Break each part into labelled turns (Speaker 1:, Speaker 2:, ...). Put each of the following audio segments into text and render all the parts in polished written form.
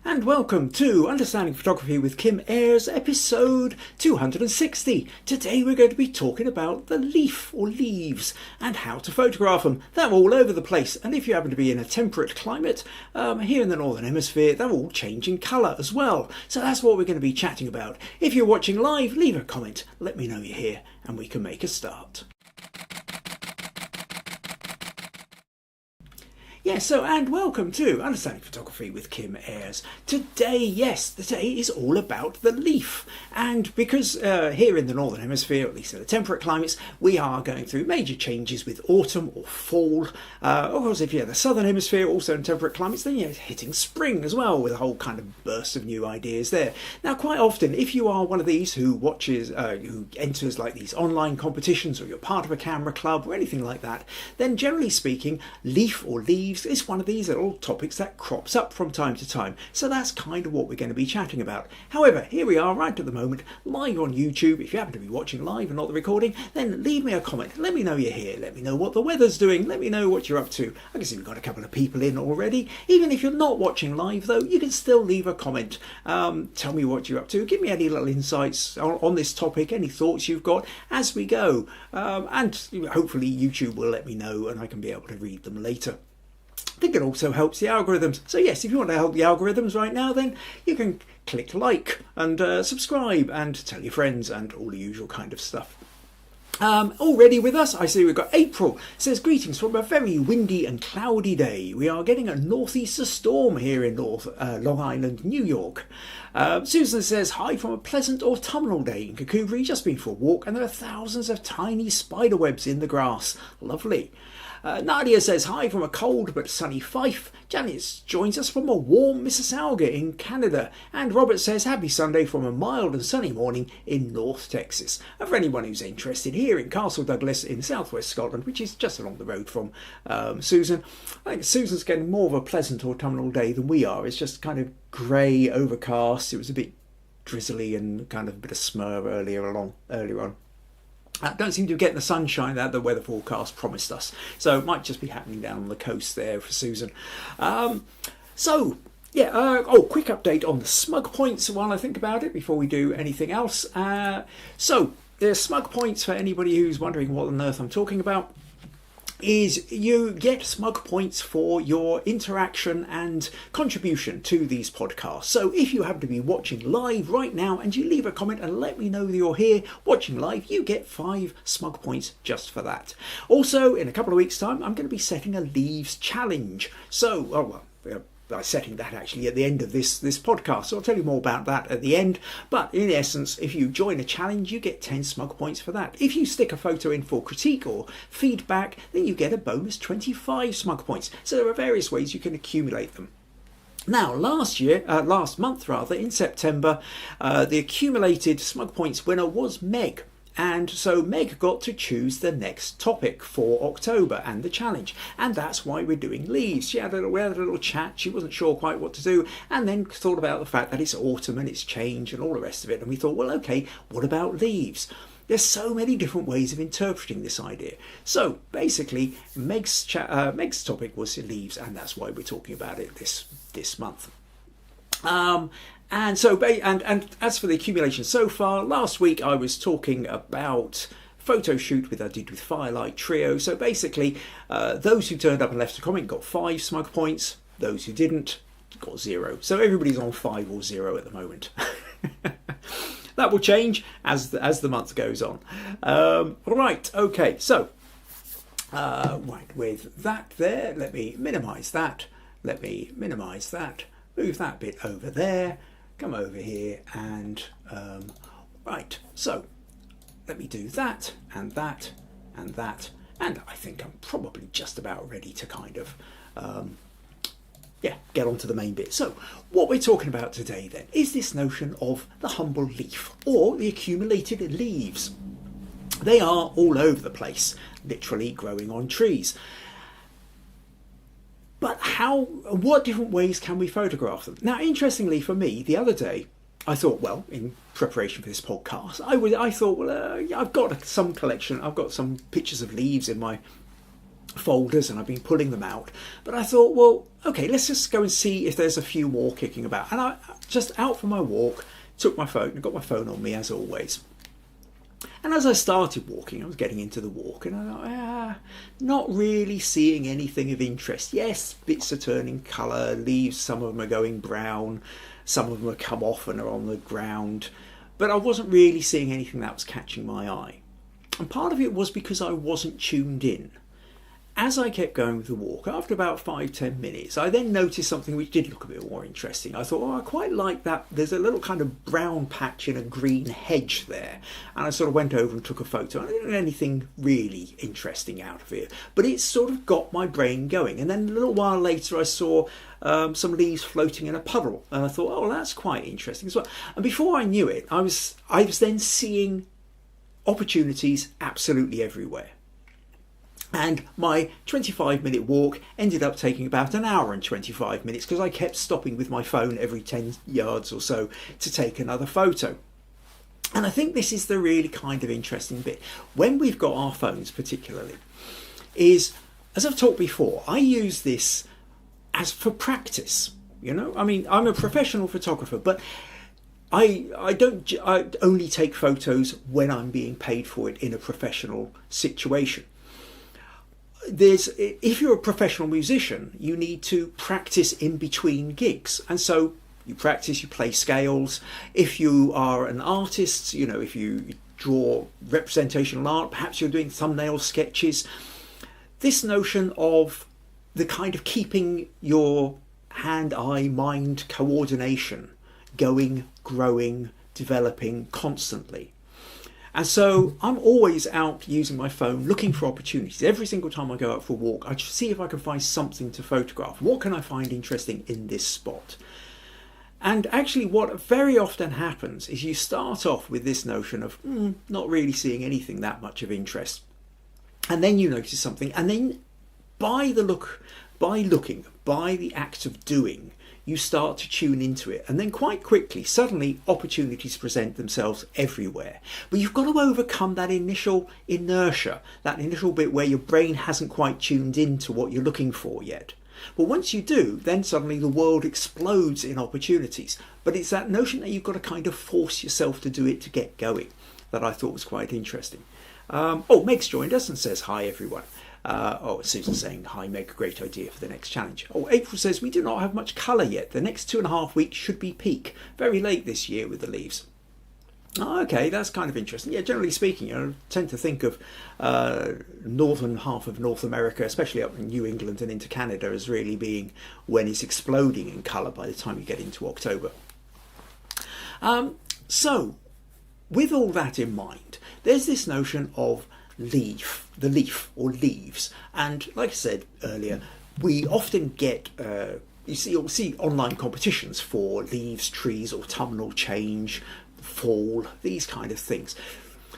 Speaker 1: and welcome to Understanding Photography with Kim Ayres, episode 260. Today we're going to be talking about the leaf or leaves and how to photograph them. They're all over the place, and if you happen to be in a temperate climate here in the Northern Hemisphere, they're all changing colour as well. So that's what we're going to be chatting about. If you're watching live, leave a comment, let me know you're here, and we can make a start. Yes, and welcome to Understanding Photography with Kim Ayres. Today is all about the leaf. And because here in the Northern Hemisphere, at least in the temperate climates, we are going through major changes with autumn or fall. Of course, if you're in the Southern Hemisphere, also in temperate climates, then you're hitting spring as well, with a whole kind of burst of new ideas there. Now, quite often, if you are one of these who enters like these online competitions, or you're part of a camera club or anything like that, then generally speaking, leaf or leaves is one of these little topics that crops up from time to time. So that's kind of what we're going to be chatting about. However, here we are right at the moment, live on YouTube. If you happen to be watching live and not the recording, then leave me a comment. Let me know you're here. Let me know what the weather's doing. Let me know what you're up to. I can see we've got a couple of people in already. Even if you're not watching live though, you can still leave a comment. Tell me what you're up to. Give me any little insights on this topic, any thoughts you've got as we go. And hopefully YouTube will let me know and I can be able to read them later. I think it also helps the algorithms. So yes, if you want to help the algorithms right now, then you can click like and subscribe and tell your friends and all the usual kind of stuff. Already with us, I see we've got April. It says, greetings from a very windy and cloudy day. We are getting a northeaster storm here in Long Island, New York. Susan says, hi from a pleasant autumnal day in Kukubri. Just been for a walk and there are thousands of tiny spider webs in the grass. Lovely. Nadia says, hi from a cold but sunny Fife. Janet joins us from a warm Mississauga in Canada. And Robert says, happy Sunday from a mild and sunny morning in North Texas. And for anyone who's interested, here in Castle Douglas in southwest Scotland, which is just along the road from Susan, I think Susan's getting more of a pleasant autumnal day than we are. It's just kind of grey, overcast. It was a bit drizzly and kind of a bit of smur earlier on. Don't seem to be getting the sunshine that the weather forecast promised us. So it might just be happening down on the coast there for Susan. Quick update on the smug points while I think about it before we do anything else. So there's smug points for anybody who's wondering what on earth I'm talking about. Is you get smug points for your interaction and contribution to these podcasts. So if you happen to be watching live right now and you leave a comment and let me know that you're here watching live, you get 5 smug points just for that. Also, in a couple of weeks' time, I'm going to be setting a leaves challenge. So, by setting that actually at the end of this podcast. So I'll tell you more about that at the end. But in essence, if you join a challenge, you get 10 smug points for that. If you stick a photo in for critique or feedback, then you get a bonus 25 smug points. So there are various ways you can accumulate them. Now, last month in September, the accumulated smug points winner was Meg. And so Meg got to choose the next topic for October and the challenge. And that's why we're doing leaves. We had a little chat. She wasn't sure quite what to do. And then thought about the fact that it's autumn and it's change and all the rest of it. And we thought, well, okay, what about leaves? There's so many different ways of interpreting this idea. So basically, Meg's topic was leaves. And that's why we're talking about it this month. And as for the accumulation so far, last week I was talking about photo shoot I did with Firelight Trio. So basically, those who turned up and left a comment got 5 smug points. Those who didn't got 0. So everybody's on 5 or 0 at the moment. That will change as the month goes on. Right, okay, so with that there, let me minimise that. Move that bit over there. Come over here and right, so let me do that and that and that, and I think I'm probably just about ready to kind of get onto the main bit. So what we're talking about today then is this notion of the humble leaf or the accumulated leaves. They are all over the place, literally growing on trees. But what different ways can we photograph them? Now, interestingly for me, the other day, I thought, well, in preparation for this podcast, I thought, well, I've got some collection. I've got some pictures of leaves in my folders, and I've been pulling them out. But I thought, well, okay, let's just go and see if there's a few more kicking about. And I just out for my walk, took my phone, and got my phone on me as always. And as I started walking, I was getting into the walk, and I thought, not really seeing anything of interest. Yes, bits are turning colour, leaves, some of them are going brown, some of them have come off and are on the ground, but I wasn't really seeing anything that was catching my eye. And part of it was because I wasn't tuned in. As I kept going with the walk, after about 5-10 minutes, I then noticed something which did look a bit more interesting. I thought, I quite like that. There's a little kind of brown patch in a green hedge there. And I sort of went over and took a photo. I didn't get anything really interesting out of it, but it sort of got my brain going. And then a little while later, I saw some leaves floating in a puddle. And I thought, oh, that's quite interesting as well. And before I knew it, I was then seeing opportunities absolutely everywhere. And my 25-minute walk ended up taking about an hour and 25 minutes because I kept stopping with my phone every 10 yards or so to take another photo. And I think this is the really kind of interesting bit. When we've got our phones particularly, is, as I've talked before, I use this as for practice. You know, I mean, I'm a professional photographer, but I only take photos when I'm being paid for it in a professional situation. If you're a professional musician, you need to practice in between gigs, and so you practice, you play scales. If you are an artist, you know, if you draw representational art, perhaps you're doing thumbnail sketches. This notion of the kind of keeping your hand-eye mind coordination going, growing, developing constantly. And so I'm always out using my phone, looking for opportunities. Every single time I go out for a walk, I just see if I can find something to photograph. What can I find interesting in this spot? And actually what very often happens is you start off with this notion of not really seeing anything that much of interest. And then you notice something, and then by the act of doing, you start to tune into it, and then quite quickly, suddenly opportunities present themselves everywhere. But you've got to overcome that initial inertia, that initial bit where your brain hasn't quite tuned into what you're looking for yet. But once you do, then suddenly the world explodes in opportunities. But it's that notion that you've got to kind of force yourself to do it to get going that I thought was quite interesting. Meg's joined us and says, hi everyone. Susan's saying, hi Meg, great idea for the next challenge. April says, we do not have much colour yet. The next 2.5 weeks should be peak. Very late this year with the leaves. Okay, that's kind of interesting. Yeah, generally speaking, I tend to think of northern half of North America, especially up in New England and into Canada, as really being when it's exploding in colour by the time you get into October. So, with all that in mind, there's this notion of the leaf or leaves, and like I said earlier, we often get you'll see online competitions for leaves, trees, autumnal change, fall, these kind of things.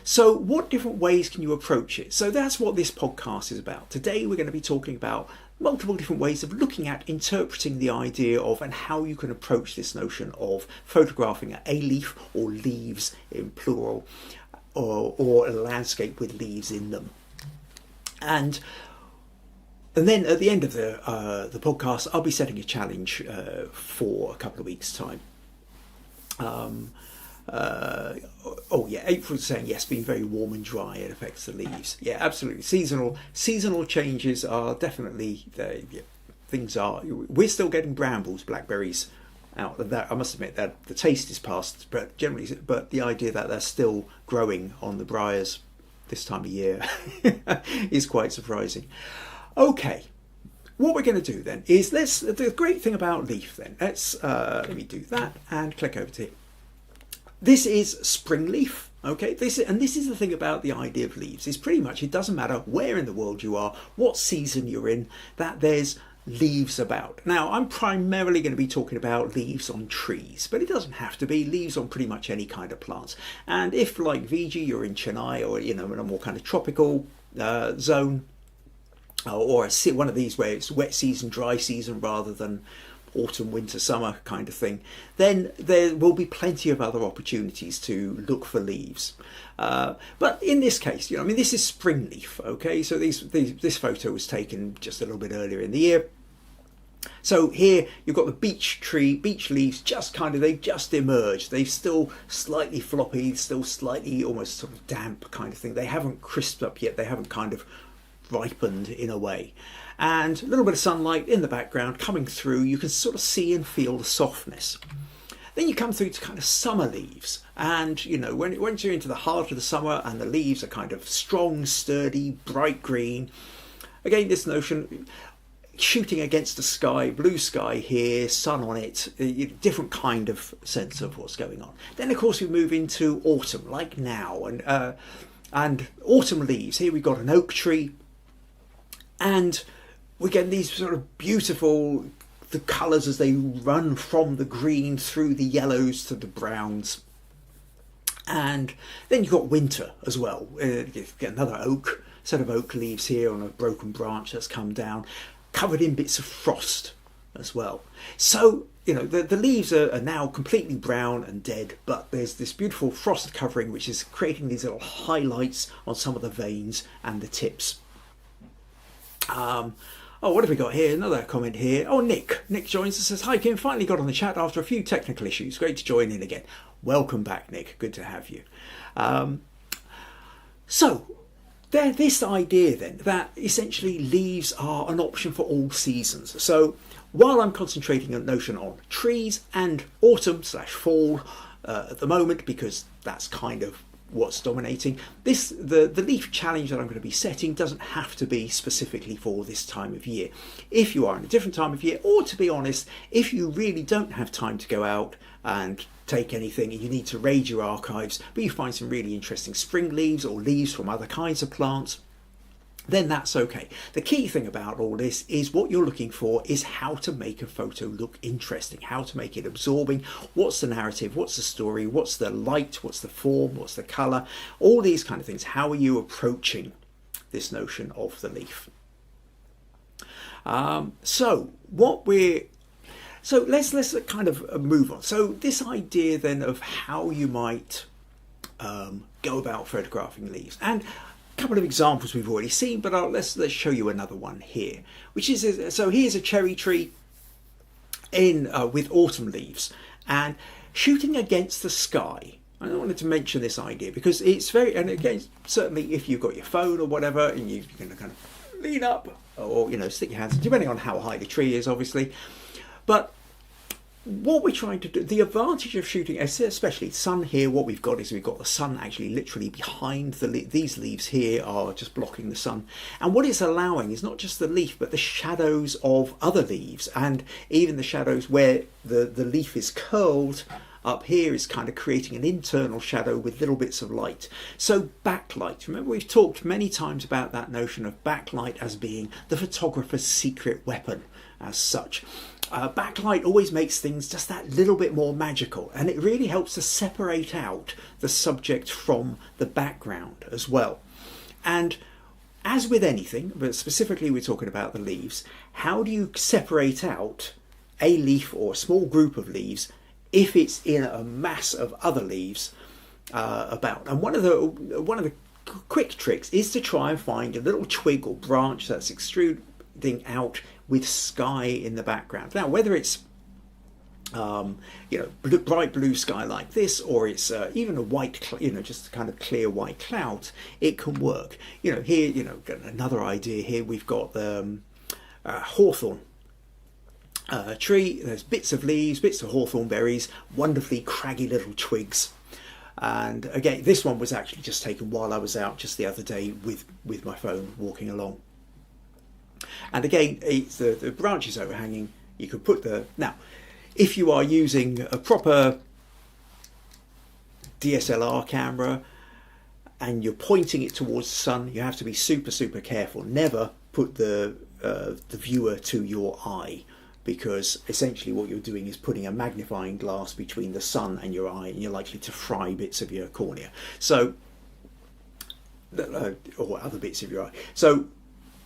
Speaker 1: So what different ways can you approach it? So that's what this podcast is about. Today we're going to be talking about multiple different ways of looking at interpreting the idea of and how you can approach this notion of photographing a leaf or leaves in plural, or a landscape with leaves in them. And then at the end of the podcast, I'll be setting a challenge for a couple of weeks' time. April's saying yes, being very warm and dry, it affects the leaves. Yeah, absolutely. Seasonal changes are definitely things are. We're still getting brambles, blackberries out of that. I must admit that the taste is past, but the idea that they're still growing on the briars this time of year is quite surprising. Okay, what we're going to do then is the great thing about leaf then. Let me do that and click over to here. This is spring leaf. Okay, this is the thing about the idea of leaves. Is pretty much it doesn't matter where in the world you are, what season you're in, that there's leaves about. Now, I'm primarily going to be talking about leaves on trees, but it doesn't have to be. Leaves on pretty much any kind of plants. And if, like Vijay, you're in Chennai or in a more kind of tropical zone, or one of these where it's wet season, dry season, rather than autumn, winter, summer kind of thing, then there will be plenty of other opportunities to look for leaves. But in this case, I mean, this is spring leaf, okay? So this photo was taken just a little bit earlier in the year. So here you've got the beech leaves they've just emerged. They're still slightly floppy, still slightly almost sort of damp kind of thing. They haven't crisped up yet. They haven't kind of ripened in a way. And a little bit of sunlight in the background coming through. You can sort of see and feel the softness. Then you come through to kind of summer leaves. And, when you're into the heart of the summer and the leaves are kind of strong, sturdy, bright green. Again, this notion, shooting against the sky, blue sky here, sun on it, different kind of sense of what's going on. Then, of course, we move into autumn, like now. And autumn leaves. Here we've got an oak tree. And we get these sort of beautiful, the colours as they run from the green through the yellows to the browns. And then you've got winter as well. You get another set of oak leaves here on a broken branch that's come down, covered in bits of frost as well. So, the leaves are now completely brown and dead, but there's this beautiful frost covering which is creating these little highlights on some of the veins and the tips. What have we got here? Another comment here. Oh, Nick joins us, says, "Hi Kim, finally got on the chat after a few technical issues. Great to join in again." Welcome back, Nick. Good to have you. So this idea then that essentially leaves are an option for all seasons. So while I'm concentrating a notion on trees and autumn/fall at the moment, because that's kind of what's dominating, the leaf challenge that I'm going to be setting doesn't have to be specifically for this time of year. If you are in a different time of year, or to be honest, if you really don't have time to go out and take anything and you need to raid your archives, but you find some really interesting spring leaves or leaves from other kinds of plants, then that's okay. The key thing about all this is what you're looking for is how to make a photo look interesting, how to make it absorbing. What's the narrative? What's the story? What's the light? What's the form? What's the colour? All these kind of things. How are you approaching this notion of the leaf? So let's kind of move on. So this idea then of how you might go about photographing leaves, and couple of examples we've already seen, but let's show you another one here, which is, so here's a cherry tree with autumn leaves and shooting against the sky. I wanted to mention this idea because it's very, and again, certainly if you've got your phone or whatever and you can kind of lean up or stick your hands, depending on how high the tree is, obviously. But what we're trying to do, the advantage of shooting, especially sun here, what we've got is we've got the sun actually literally behind these leaves here are just blocking the sun. And what it's allowing is not just the leaf, but the shadows of other leaves, and even the shadows where the leaf is curled up here is kind of creating an internal shadow with little bits of light. So backlight, remember we've talked many times about that notion of backlight as being the photographer's secret weapon as such. Backlight always makes things just that little bit more magical, and it really helps to separate out the subject from the background as well. And as with anything, but specifically we're talking about the leaves, how do you separate out a leaf or a small group of leaves if it's in a mass of other leaves about? And one of the quick tricks is to try and find a little twig or branch that's extruding out with sky in the background. Now, whether it's bright blue sky like this, or it's even a white, just kind of clear white clouds, it can work. Here, another idea here. We've got the hawthorn tree. There's bits of leaves, bits of hawthorn berries, wonderfully craggy little twigs. And again, this one was actually just taken while I was out just the other day with my phone walking along. And again, it's the branches overhanging. You could put now, if you are using a proper DSLR camera and you're pointing it towards the sun, you have to be super, super careful. Never put the viewer to your eye, because essentially what you're doing is putting a magnifying glass between the sun and your eye, and you're likely to fry bits of your cornea. So, or other bits of your eye. So,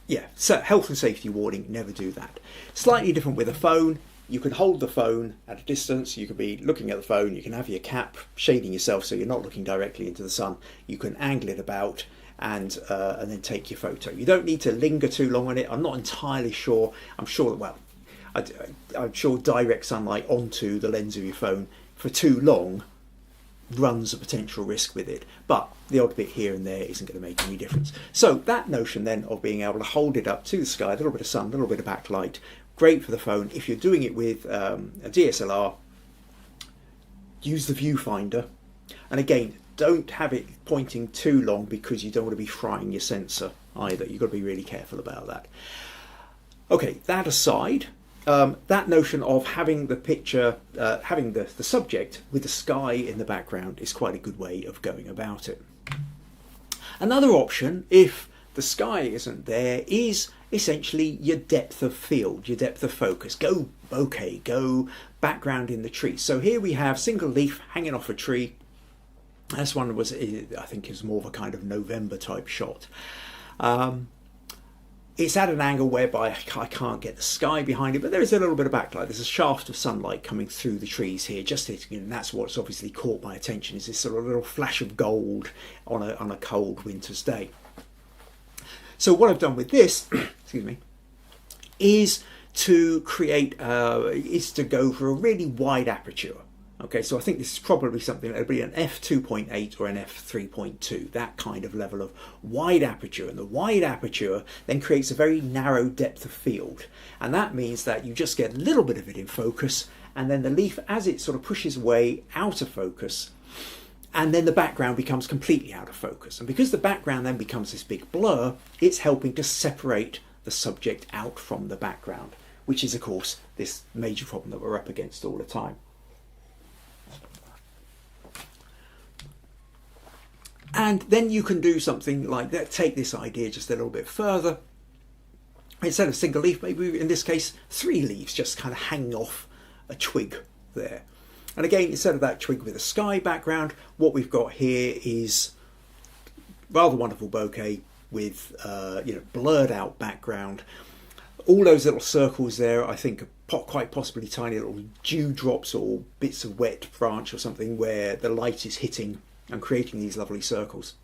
Speaker 1: yeah, so health and safety warning, never do that. Slightly different with a phone. you can hold the phone at a distance, you could be looking at the phone, you can have your cap shading yourself so you're not looking directly into the sun, you can angle it about and then take your photo. You don't need to linger too long on it. I'm not entirely sure. I'm sure direct sunlight onto the lens of your phone for too long runs a potential risk with it, but the odd bit here and there isn't going to make any difference. So that notion then of being able to hold it up to the sky, a little bit of sun, a little bit of backlight, great for the phone. If you're doing it with a DSLR, use the viewfinder, and again, don't have it pointing too long because you don't want to be frying your sensor either. You've got to be really careful about that. Okay, that aside, that notion of having the picture, having the subject with the sky in the background is quite a good way of going about it. Another option, if the sky isn't there, is essentially your depth of field, your depth of focus. Go bokeh, go background in the tree. So here we have single leaf hanging off a tree. This one was, I think, is more of a kind of November type shot. It's at an angle whereby I can't get the sky behind it, but there is a little bit of backlight. There's a shaft of sunlight coming through the trees here, just hitting it, and that's what's obviously caught my attention, is this sort of little flash of gold on a cold winter's day. So what I've done with this, excuse me, is to create, is to go for a really wide aperture. Okay, so I think this is probably something that would be an f2.8 or an f3.2, that kind of level of wide aperture. And the wide aperture then creates a very narrow depth of field. And that means that you just get a little bit of it in focus, and then the leaf, as it sort of pushes way out of focus, and then the background becomes completely out of focus. And because the background then becomes this big blur, it's helping to separate the subject out from the background, which is, of course, this major problem that we're up against all the time. And then you can do something like that, take this idea just a little bit further. Instead of single leaf, maybe in this case 3 leaves just kind of hanging off a twig there. And again, instead of that twig with a sky background, what we've got here is rather wonderful bokeh with blurred out background. All those little circles there, I think, are quite possibly tiny little dewdrops or bits of wet branch or something where the light is hitting and creating these lovely circles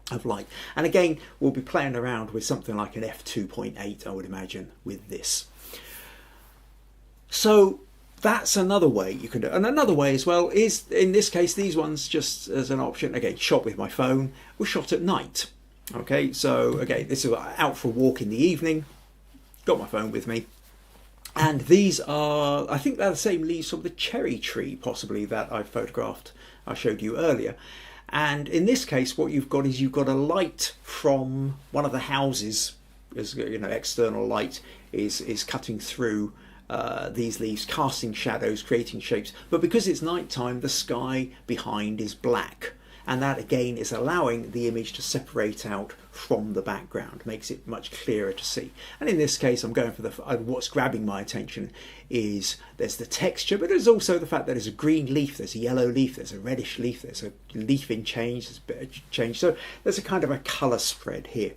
Speaker 1: of light. And again, we'll be playing around with something like an f2.8, I would imagine, with this. So that's another way you can do it. And another way as well is, in this case, these ones just as an option, again, shot with my phone, were shot at night. Okay, so again, this is out for a walk in the evening, got my phone with me. And these are, I think they're the same leaves from the cherry tree, possibly, that I photographed, I showed you earlier. And in this case, what you've got is you've got a light from one of the houses, as you know, external light is cutting through these leaves, casting shadows, creating shapes. But because it's nighttime, the sky behind is black. And that again is allowing the image to separate out from the background, makes it much clearer to see. And in this case, I'm going for what's grabbing my attention is there's the texture, but there's also the fact that there's a green leaf, there's a yellow leaf, there's a reddish leaf, there's a leaf in change, there's a bit of change. So there's a kind of a colour spread here.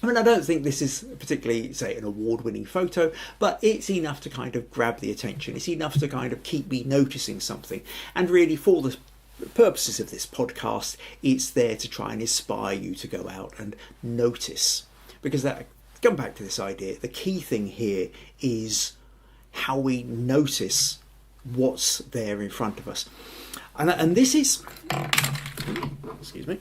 Speaker 1: I mean, I don't think this is particularly, say, an award-winning photo, but it's enough to kind of grab the attention. It's enough to kind of keep me noticing something. And really, for the purposes of this podcast, it's there to try and inspire you to go out and notice. Because that, come back to this idea, the key thing here is how we notice what's there in front of us. And this is, excuse me,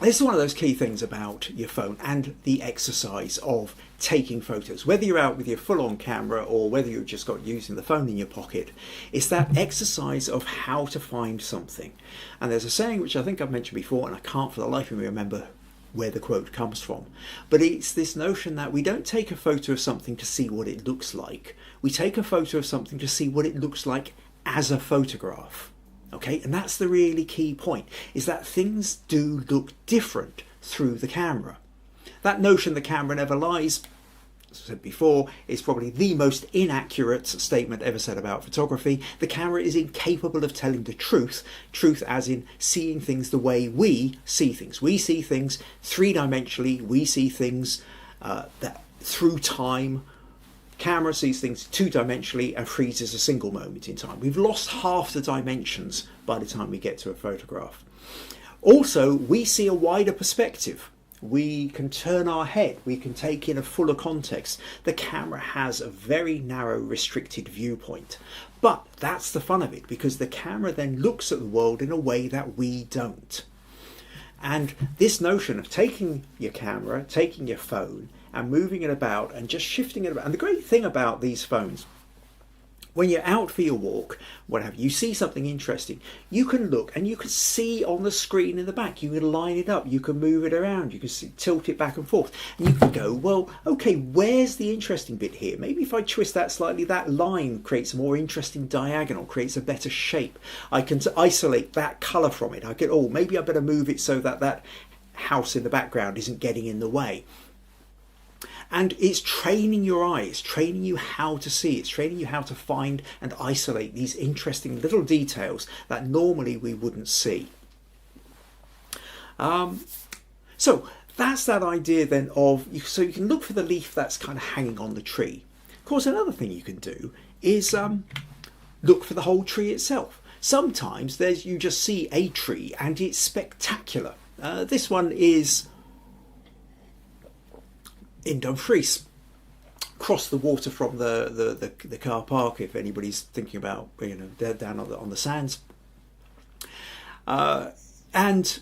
Speaker 1: this is one of those key things about your phone and the exercise of taking photos. Whether you're out with your full-on camera or whether you've just got using the phone in your pocket, it's that exercise of how to find something. And there's a saying which I think I've mentioned before, and I can't for the life of me remember where the quote comes from. But it's this notion that we don't take a photo of something to see what it looks like. We take a photo of something to see what it looks like as a photograph. Okay, and that's the really key point, is that things do look different through the camera. That notion the camera never lies, as I said before, is probably the most inaccurate statement ever said about photography. The camera is incapable of telling the truth, truth as in seeing things the way we see things. We see things three-dimensionally, we see things that through time. camera sees things two-dimensionally and freezes a single moment in time. We've lost half the dimensions by the time we get to a photograph. Also, we see a wider perspective. We can turn our head, we can take in a fuller context. The camera has a very narrow, restricted viewpoint. But that's the fun of it, because the camera then looks at the world in a way that we don't. And this notion of taking your camera, taking your phone, and moving it about and just shifting it about. And the great thing about these phones, when you're out for your walk, whatever, you see something interesting, you can look and you can see on the screen in the back, you can line it up, you can move it around, you can tilt it back and forth, and you can go, well, okay, where's the interesting bit here? Maybe if I twist that slightly, that line creates a more interesting diagonal, creates a better shape. I can isolate that colour from it. I can, oh, maybe I better move it so that that house in the background isn't getting in the way. And it's training your eyes, training you how to see, it's training you how to find and isolate these interesting little details that normally we wouldn't see. So that's that idea then of, so you can look for the leaf that's kind of hanging on the tree. Of course, another thing you can do is look for the whole tree itself. Sometimes you just see a tree and it's spectacular. This one is in Dumfries, across the water from the car park, if anybody's thinking about, down on the sands. And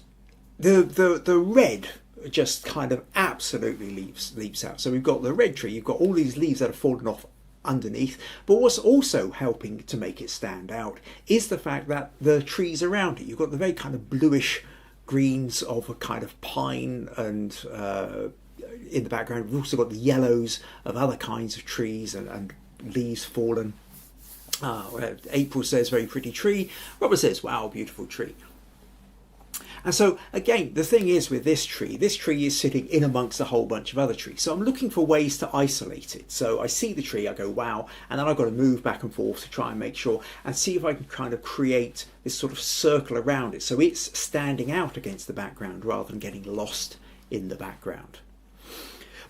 Speaker 1: the red just kind of absolutely leaps out. So we've got the red tree, you've got all these leaves that have fallen off underneath, but what's also helping to make it stand out is the fact that the trees around it, you've got the very kind of bluish greens of a kind of pine and in the background. We've also got the yellows of other kinds of trees and leaves fallen. April says very pretty tree. Robert says, wow, beautiful tree. And so again, the thing is with this tree is sitting in amongst a whole bunch of other trees. So I'm looking for ways to isolate it. So I see the tree, I go, wow, and then I've got to move back and forth to try and make sure and see if I can kind of create this sort of circle around it. So it's standing out against the background rather than getting lost in the background.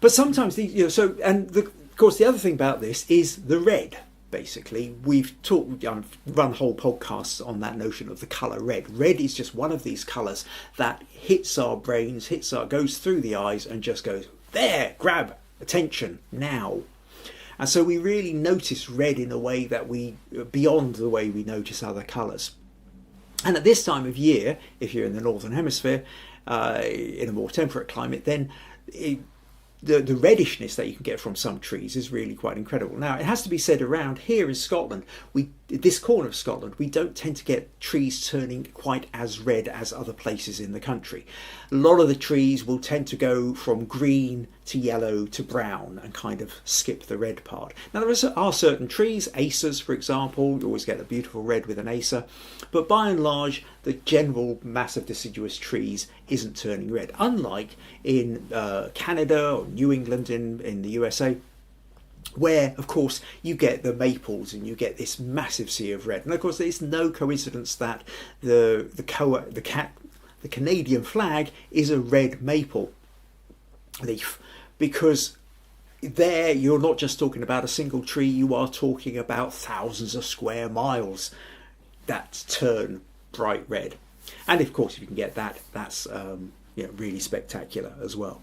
Speaker 1: But sometimes, of course, the other thing about this is the red. Basically, I've run whole podcasts on that notion of the colour red. Red is just one of these colours that hits our brains, goes through the eyes and just goes, there, grab attention now. And so we really notice red in a way that beyond the way we notice other colours. And at this time of year, if you're in the Northern Hemisphere, in a more temperate climate, then the reddishness that you can get from some trees is really quite incredible. Now, it has to be said, around here in Scotland, this corner of Scotland, we don't tend to get trees turning quite as red as other places in the country. A lot of the trees will tend to go from green to yellow to brown and kind of skip the red part. Now, there are certain trees, acers, for example, you always get a beautiful red with an acer, but by and large, the general mass of deciduous trees isn't turning red, unlike in Canada or New England in the USA, where of course you get the maples and you get this massive sea of red. And of course it's no coincidence that the Canadian flag is a red maple leaf, because there you're not just talking about a single tree, you are talking about thousands of square miles that turn bright red. And of course if you can get that, that's really spectacular as well.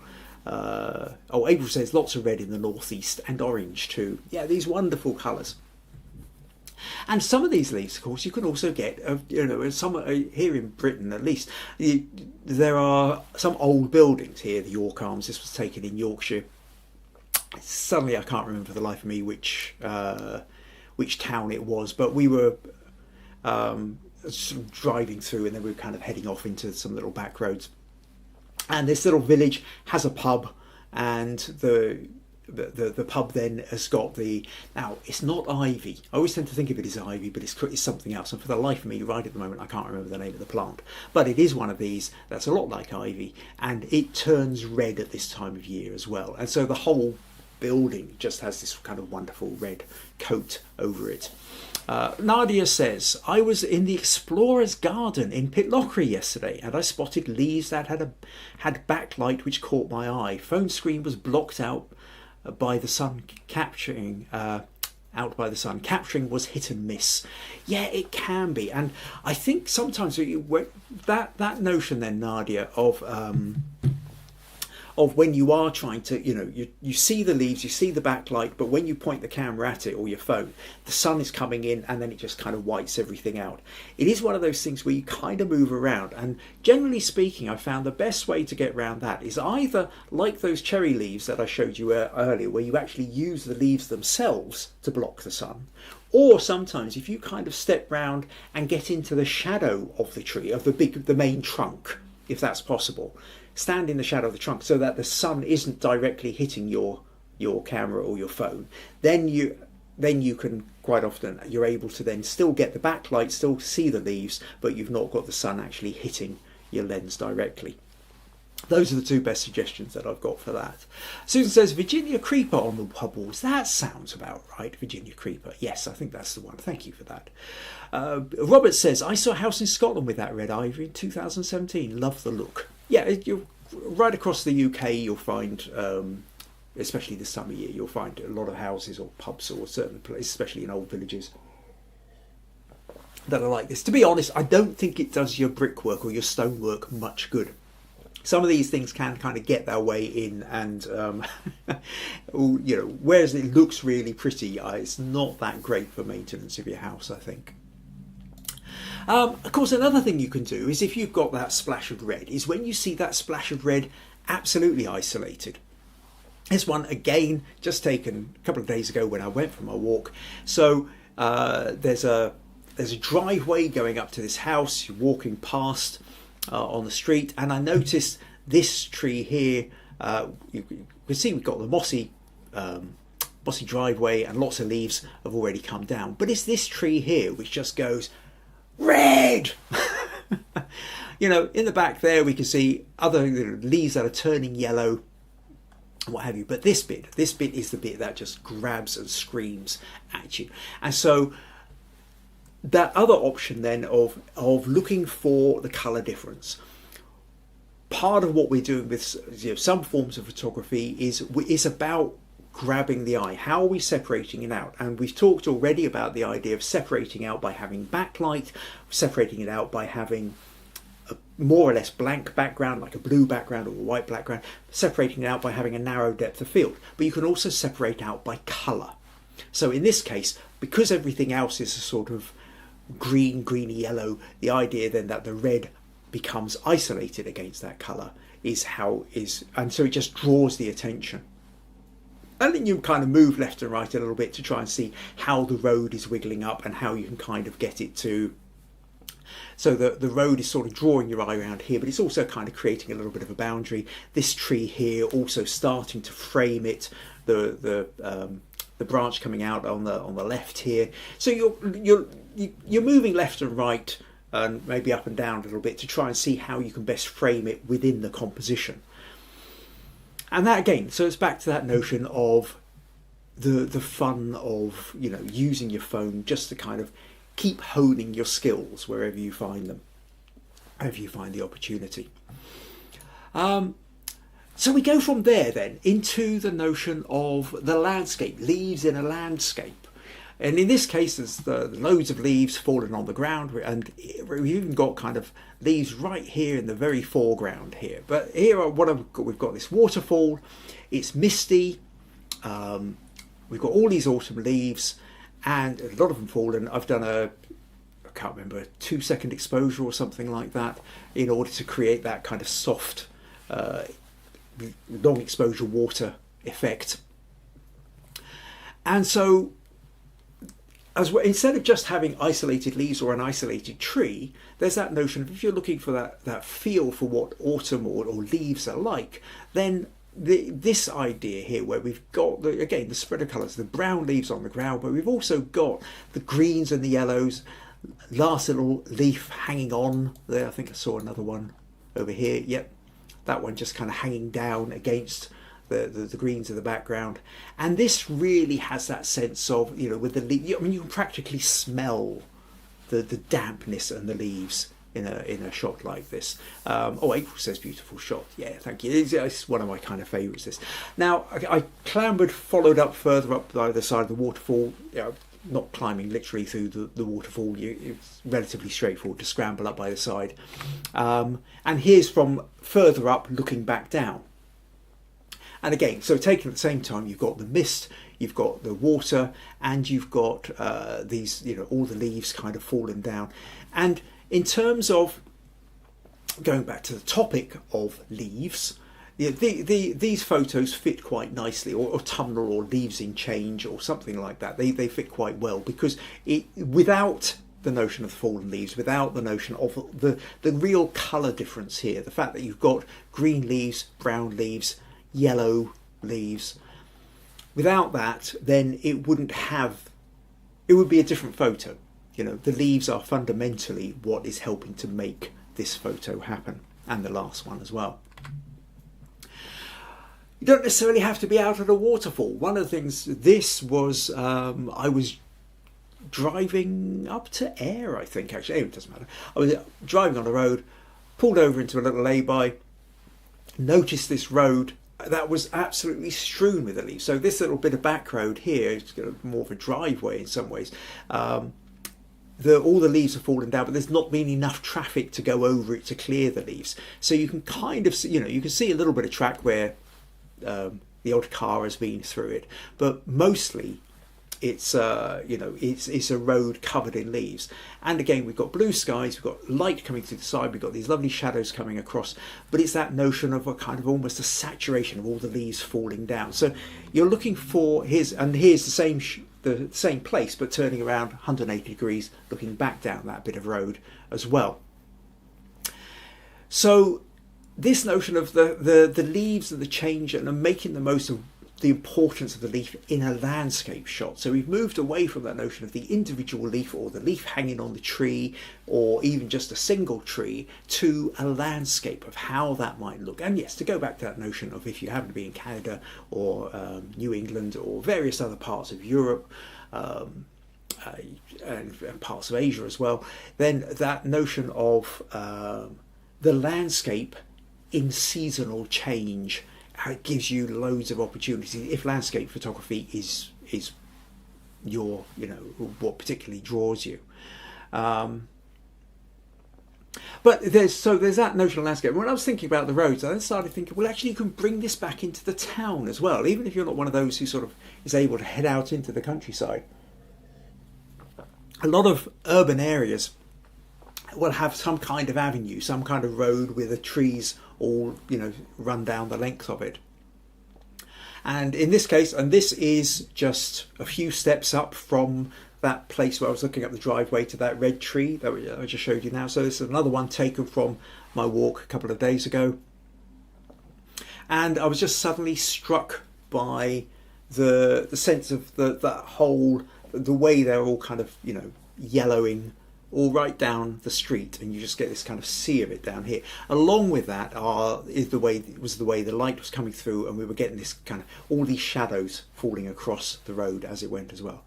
Speaker 1: April says lots of red in the northeast and orange too. Yeah, these wonderful colours. And some of these leaves, of course, you can also get, some here in Britain at least, there are some old buildings here, the York Arms. This was taken in Yorkshire. Suddenly I can't remember for the life of me which town it was, but we were sort of driving through and then we were kind of heading off into some little back roads. And this little village has a pub, and the pub then has got now it's not ivy. I always tend to think of it as ivy, but it's something else. And for the life of me, right at the moment, I can't remember the name of the plant. But it is one of these that's a lot like ivy, and it turns red at this time of year as well. And so the whole building just has this kind of wonderful red coat over it. Nadia says, I was in the Explorer's Garden in Pitlochry yesterday and I spotted leaves that had backlight which caught my eye. Phone screen was blocked out by the sun capturing out by the sun capturing was hit and miss. Yeah, it can be, and I think sometimes that notion then, Nadia, of when you are trying to, you see the leaves, you see the backlight, but when you point the camera at it or your phone, the sun is coming in and then it just kind of whites everything out. It is one of those things where you kind of move around, and generally speaking, I found the best way to get around that is either like those cherry leaves that I showed you earlier, where you actually use the leaves themselves to block the sun, or sometimes if you kind of step round and get into the shadow of the tree, of the main trunk, if that's possible. Stand in the shadow of the trunk so that the sun isn't directly hitting your camera or your phone. Then you can quite often, you're able to then still get the backlight, still see the leaves, but you've not got the sun actually hitting your lens directly. Those are the two best suggestions that I've got for that. Susan says Virginia Creeper on the puddles. That sounds about right, Virginia Creeper. Yes, I think that's the one. Thank you for that. Robert says, I saw a house in Scotland with that red ivory in 2017. Love the look. Yeah, you're right across the UK, you'll find, especially this time of year, you'll find a lot of houses or pubs or certain places, especially in old villages, that are like this. To be honest, I don't think it does your brickwork or your stonework much good. Some of these things can kind of get their way in, and whereas it looks really pretty, it's not that great for maintenance of your house, I think. Of course, another thing you can do is, if you've got that splash of red, is when you see that splash of red absolutely isolated. This one, again, just taken a couple of days ago when I went for my walk. So there's a driveway going up to this house. You're walking past on the street, and I noticed this tree here. You can see we've got the mossy driveway, and lots of leaves have already come down. But it's this tree here which just goes red. In the back there we can see other leaves that are turning yellow, what have you, but this bit is the bit that just grabs and screams at you. And so that other option then of looking for the colour difference, part of what we're doing with some forms of photography is about grabbing the eye. How are we separating it out? And we've talked already about the idea of separating out by having backlight, separating it out by having a more or less blank background, like a blue background or a white background, separating it out by having a narrow depth of field. But you can also separate out by colour. So in this case, because everything else is a sort of greeny yellow, the idea then that the red becomes isolated against that colour and so it just draws the attention. And then you kind of move left and right a little bit to try and see how the road is wiggling up and how you can kind of get it to, so that the road is sort of drawing your eye around here, but it's also kind of creating a little bit of a boundary. This tree here also starting to frame it, the branch coming out on the left here. So you're moving left and right and maybe up and down a little bit to try and see how you can best frame it within the composition. And that again, so it's back to that notion of the fun of using your phone just to kind of keep honing your skills wherever you find them, wherever you find the opportunity. So we go from there then into the notion of the landscape, leaves in a landscape. And in this case, there's loads of leaves falling on the ground, and we've even got kind of leaves right here in the very foreground here. But here, we've got this waterfall. It's misty. We've got all these autumn leaves, and a lot of them fallen. I've done I can't remember, a 2-second exposure or something like that, in order to create that kind of soft, long exposure water effect. And so, instead of just having isolated leaves or an isolated tree, there's that notion of, if you're looking for that feel for what autumn or leaves are like, then this idea here, where we've got the spread of colours, the brown leaves on the ground, but we've also got the greens and the yellows, last little leaf hanging on there. I think I saw another one over here. Yep, that one just kind of hanging down against the greens of the background. And this really has that sense of, with the leaf, you can practically smell the dampness and the leaves in a shot like this. Oh, April says beautiful shot. Yeah, thank you. It's one of my kind of favourites. This. Now, I clambered, followed up further up by the side of the waterfall. Not climbing literally through the waterfall. It's relatively straightforward to scramble up by the side. And here's from further up, looking back down. And again, so taken at the same time, you've got the mist, you've got the water, and you've got these, all the leaves kind of falling down. And in terms of going back to the topic of leaves, these photos fit quite nicely, or autumnal, or leaves in change, or something like that. They fit quite well, because without the notion of fallen leaves, without the notion of the real colour difference here, the fact that you've got green leaves, brown leaves, yellow leaves, without that, then it would be a different photo. The leaves are fundamentally what is helping to make this photo happen, and the last one as well. You don't necessarily have to be out at a waterfall. One of the things, this was, I was driving up to Ayres, I think, actually. It doesn't matter. I was driving on the road, pulled over into a little lay-by, noticed this road that was absolutely strewn with the leaves. So this little bit of back road here is more of a driveway in some ways. All the leaves are falling down, but there's not been enough traffic to go over it to clear the leaves. So you can kind of see, you can see a little bit of track where the odd car has been through it, but mostly it's it's a road covered in leaves. And again, we've got blue skies, we've got light coming through the side, we've got these lovely shadows coming across, but it's that notion of a kind of almost a saturation of all the leaves falling down. So you're looking for here's the same place, but turning around 180 degrees, looking back down that bit of road as well. So this notion of the leaves and the change, and making the most of the importance of the leaf in a landscape shot. So we've moved away from that notion of the individual leaf, or the leaf hanging on the tree, or even just a single tree, to a landscape of how that might look. And yes, to go back to that notion of, if you happen to be in Canada or New England or various other parts of Europe, and parts of Asia as well, then that notion of the landscape in seasonal change gives you loads of opportunities. If landscape photography is your, what particularly draws you. But there's that notion of landscape. When I was thinking about the roads, I then started thinking, well, actually, you can bring this back into the town as well, even if you're not one of those who sort of is able to head out into the countryside. A lot of urban areas will have some kind of avenue, some kind of road with the trees all, run down the length of it. And in this case, and this is just a few steps up from that place where I was looking up the driveway to that red tree that I just showed you now. So this is another one taken from my walk a couple of days ago. And I was just suddenly struck by the sense of that whole, the way they're all kind of, yellowing all right down the street, and you just get this kind of sea of it down here. Along with that was the way the light was coming through, and we were getting this kind of all these shadows falling across the road as it went as well.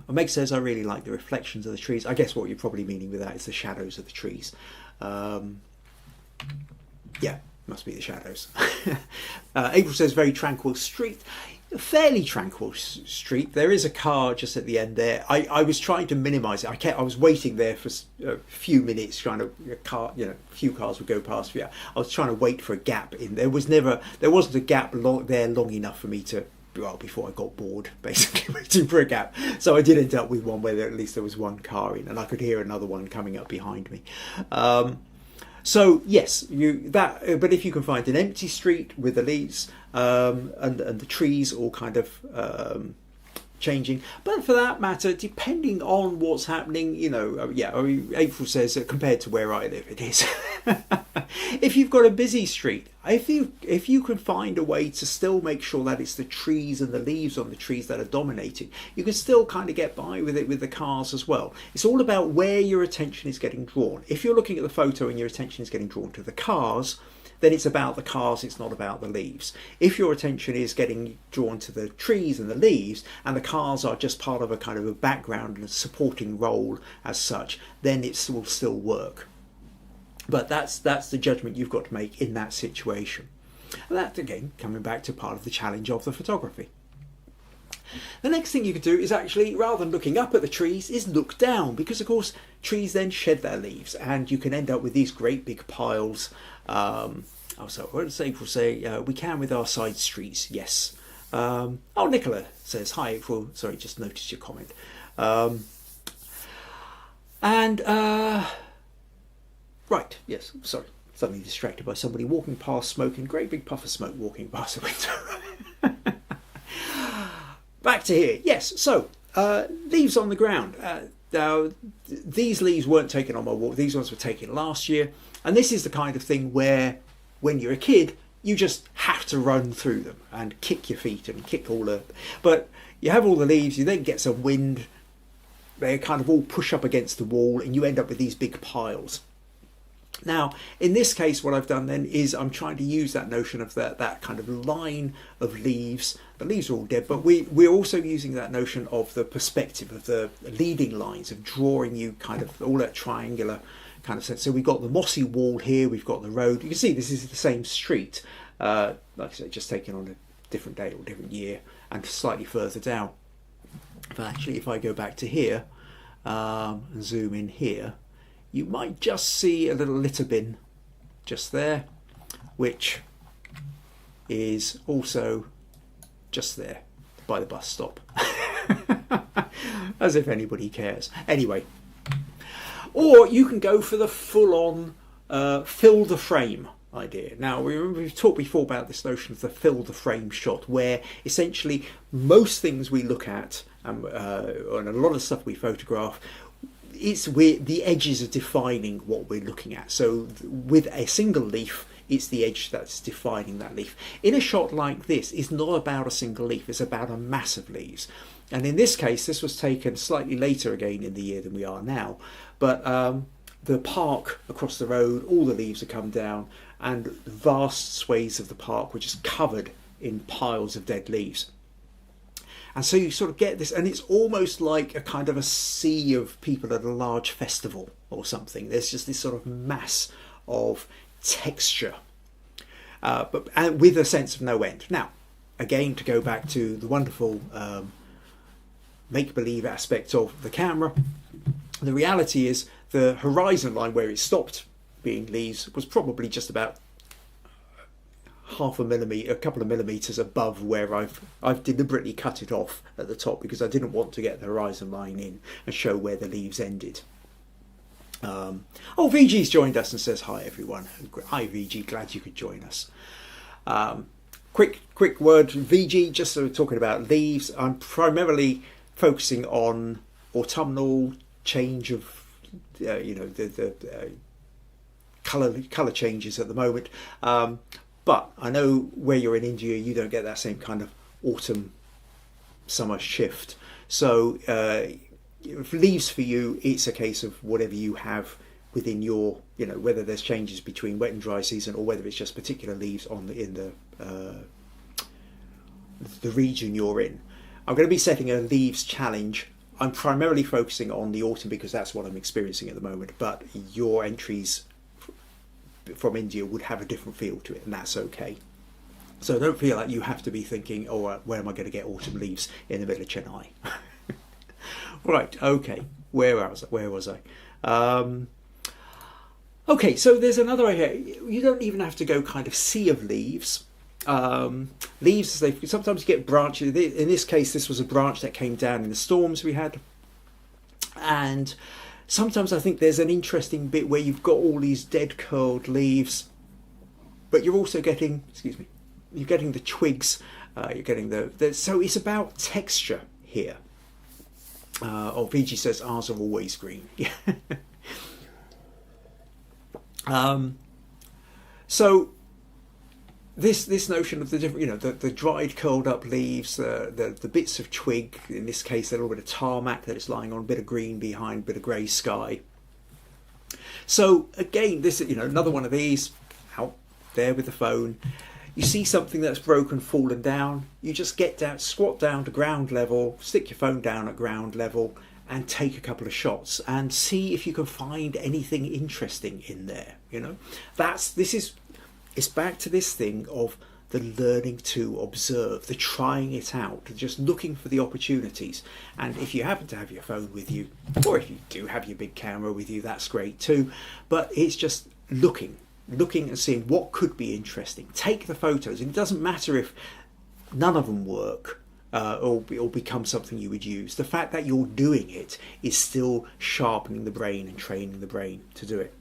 Speaker 1: Meg says, I really like the reflections of the trees. I guess what you're probably meaning with that is the shadows of the trees. Yeah, must be the shadows. April says, very tranquil street. A fairly tranquil street. There is a car just at the end there. I was trying to minimise it. I was waiting there for a few minutes, trying to a few cars would go past. Yeah, I was trying to wait for a gap in. There wasn't a gap there long enough for me to, before I got bored, basically waiting for a gap. So I did end up with one where at least there was one car in, and I could hear another one coming up behind me. So yes, but if you can find an empty street with the leaves and the trees all kind of changing, but for that matter, depending on what's happening, April says that compared to where I live, it is. If you've got a busy street, if you can find a way to still make sure that it's the trees and the leaves on the trees that are dominating, you can still kind of get by with it with the cars as well. It's all about where your attention is getting drawn. If you're looking at the photo and your attention is getting drawn to the cars, then it's about the cars, it's not about the leaves. If your attention is getting drawn to the trees and the leaves, and the cars are just part of a kind of a background and a supporting role as such, then it will still work. But that's the judgment you've got to make in that situation. And that's, again, coming back to part of the challenge of the photography. The next thing you could do is actually, rather than looking up at the trees, is look down, because of course trees then shed their leaves and you can end up with these great big piles. Also, we'll say we can with our side streets, yes. Oh, Nicola says, hi April, sorry, just noticed your comment. Right, yes, sorry, suddenly distracted by somebody walking past, smoking, great big puff of smoke walking past the window. Back to here, yes, so leaves on the ground. Now, these leaves weren't taken on my walk, these ones were taken last year, and this is the kind of thing where, when you're a kid, you just have to run through them and kick your feet and kick all the... But you have all the leaves, you then get some wind, they kind of all push up against the wall, and you end up with these big piles. Now, in this case, what I've done then is I'm trying to use that notion of that kind of line of leaves. The leaves are all dead, but we're also using that notion of the perspective of the leading lines, of drawing you kind of all that triangular kind of sense. So we've got the mossy wall here, we've got the road. You can see this is the same street, like I said, just taken on a different day or different year, and slightly further down. But actually, if I go back to here and zoom in here, you might just see a little litter bin just there, which is also just there by the bus stop. As if anybody cares. Anyway, or you can go for the full-on fill the frame idea. Now, we've talked before about this notion of the fill the frame shot, where essentially most things we look at and a lot of stuff we photograph, the edges are defining what we're looking at. So with a single leaf, it's the edge that's defining that leaf. In a shot like this, it's not about a single leaf, it's about a mass of leaves. And in this case, this was taken slightly later again in the year than we are now. But the park across the road, all the leaves have come down, and vast swathes of the park were just covered in piles of dead leaves. And so you sort of get this, and it's almost like a kind of a sea of people at a large festival or something. There's just this sort of mass of texture, but with a sense of no end. Now, again, to go back to the wonderful make-believe aspect of the camera, the reality is the horizon line where it stopped being leaves was probably just about half a millimetre, a couple of millimetres above where I've deliberately cut it off at the top, because I didn't want to get the horizon line in and show where the leaves ended. Oh, VG's joined us and says hi everyone. Hi VG, glad you could join us. Quick word, VG, just so we're talking about leaves, I'm primarily focusing on autumnal change of the colour changes at the moment. But I know where you're in India, you don't get that same kind of autumn-summer shift. So leaves for you, it's a case of whatever you have within your, whether there's changes between wet and dry season, or whether it's just particular leaves in the region you're in. I'm going to be setting a leaves challenge. I'm primarily focusing on the autumn because that's what I'm experiencing at the moment. But your entries from India would have a different feel to it, and that's okay. So don't feel like you have to be thinking, oh, where am I going to get autumn leaves in the middle of Chennai? Right, okay, where was I? Okay, so there's another idea. You don't even have to go kind of sea of leaves. Leaves, they sometimes get branches. In this case, this was a branch that came down in the storms we had, and sometimes I think there's an interesting bit where you've got all these dead curled leaves, but you're also getting, you're getting the twigs, you're getting so it's about texture here. VG says ours are always green. So this notion of the different, the dried, curled up leaves, the bits of twig, in this case a little bit of tarmac that it's lying on, a bit of green behind, a bit of grey sky. So again, this is another one of these out there with the phone. You see something that's broken, fallen down, you just get down, squat down to ground level, stick your phone down at ground level, and take a couple of shots and see if you can find anything interesting in there. You know, it's back to this thing of the learning to observe, the trying it out, just looking for the opportunities. And if you happen to have your phone with you, or if you do have your big camera with you, that's great too. But it's just looking and seeing what could be interesting. Take the photos, and it doesn't matter if none of them work or become something you would use. The fact that you're doing it is still sharpening the brain and training the brain to do it.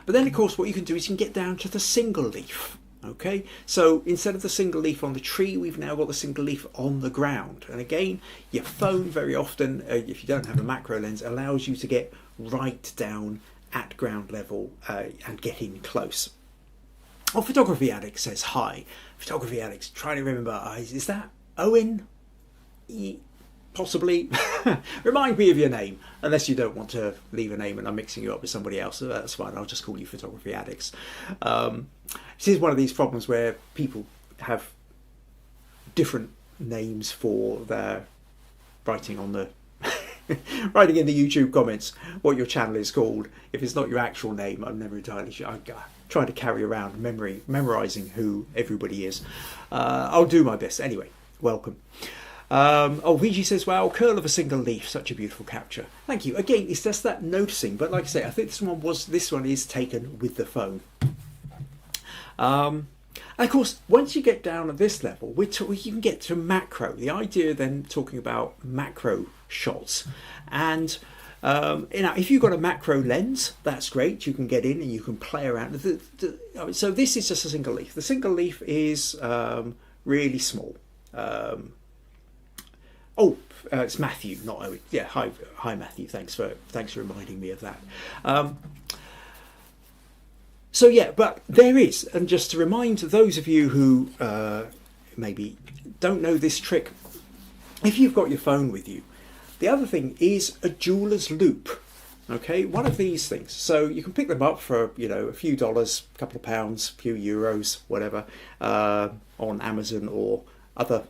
Speaker 1: But then, of course, what you can do is you can get down to the single leaf. Okay, so instead of the single leaf on the tree, we've now got the single leaf on the ground. And again, your phone very often, if you don't have a macro lens, allows you to get right down at ground level and get in close. Oh, Photography Addict says hi. Photography Addict, trying to remember, is that Owen? Possibly. Remind me of your name, unless you don't want to leave a name and I'm mixing you up with somebody else, so that's fine. I'll just call you Photography Addicts. This is one of these problems where people have different names for their writing on the writing in the YouTube comments what your channel is called. If it's not your actual name, I'm never entirely sure. I try to carry around memorizing who everybody is. I'll do my best anyway. Welcome. VG says, wow, curl of a single leaf, such a beautiful capture. Thank you. Again, it's just that noticing, but like I say, I think this one is taken with the phone. And of course, once you get down at this level, you can get to macro. The idea then talking about macro shots. And if you've got a macro lens, that's great. You can get in and you can play around. So this is just a single leaf. The single leaf is really small. It's Matthew, not Owen. Yeah, hi Matthew. Thanks for reminding me of that. So yeah, but there is, and just to remind those of you who maybe don't know this trick, if you've got your phone with you, the other thing is a jeweler's loupe. Okay, one of these things. So you can pick them up for a few dollars, a couple of pounds, a few euros, whatever, on Amazon or other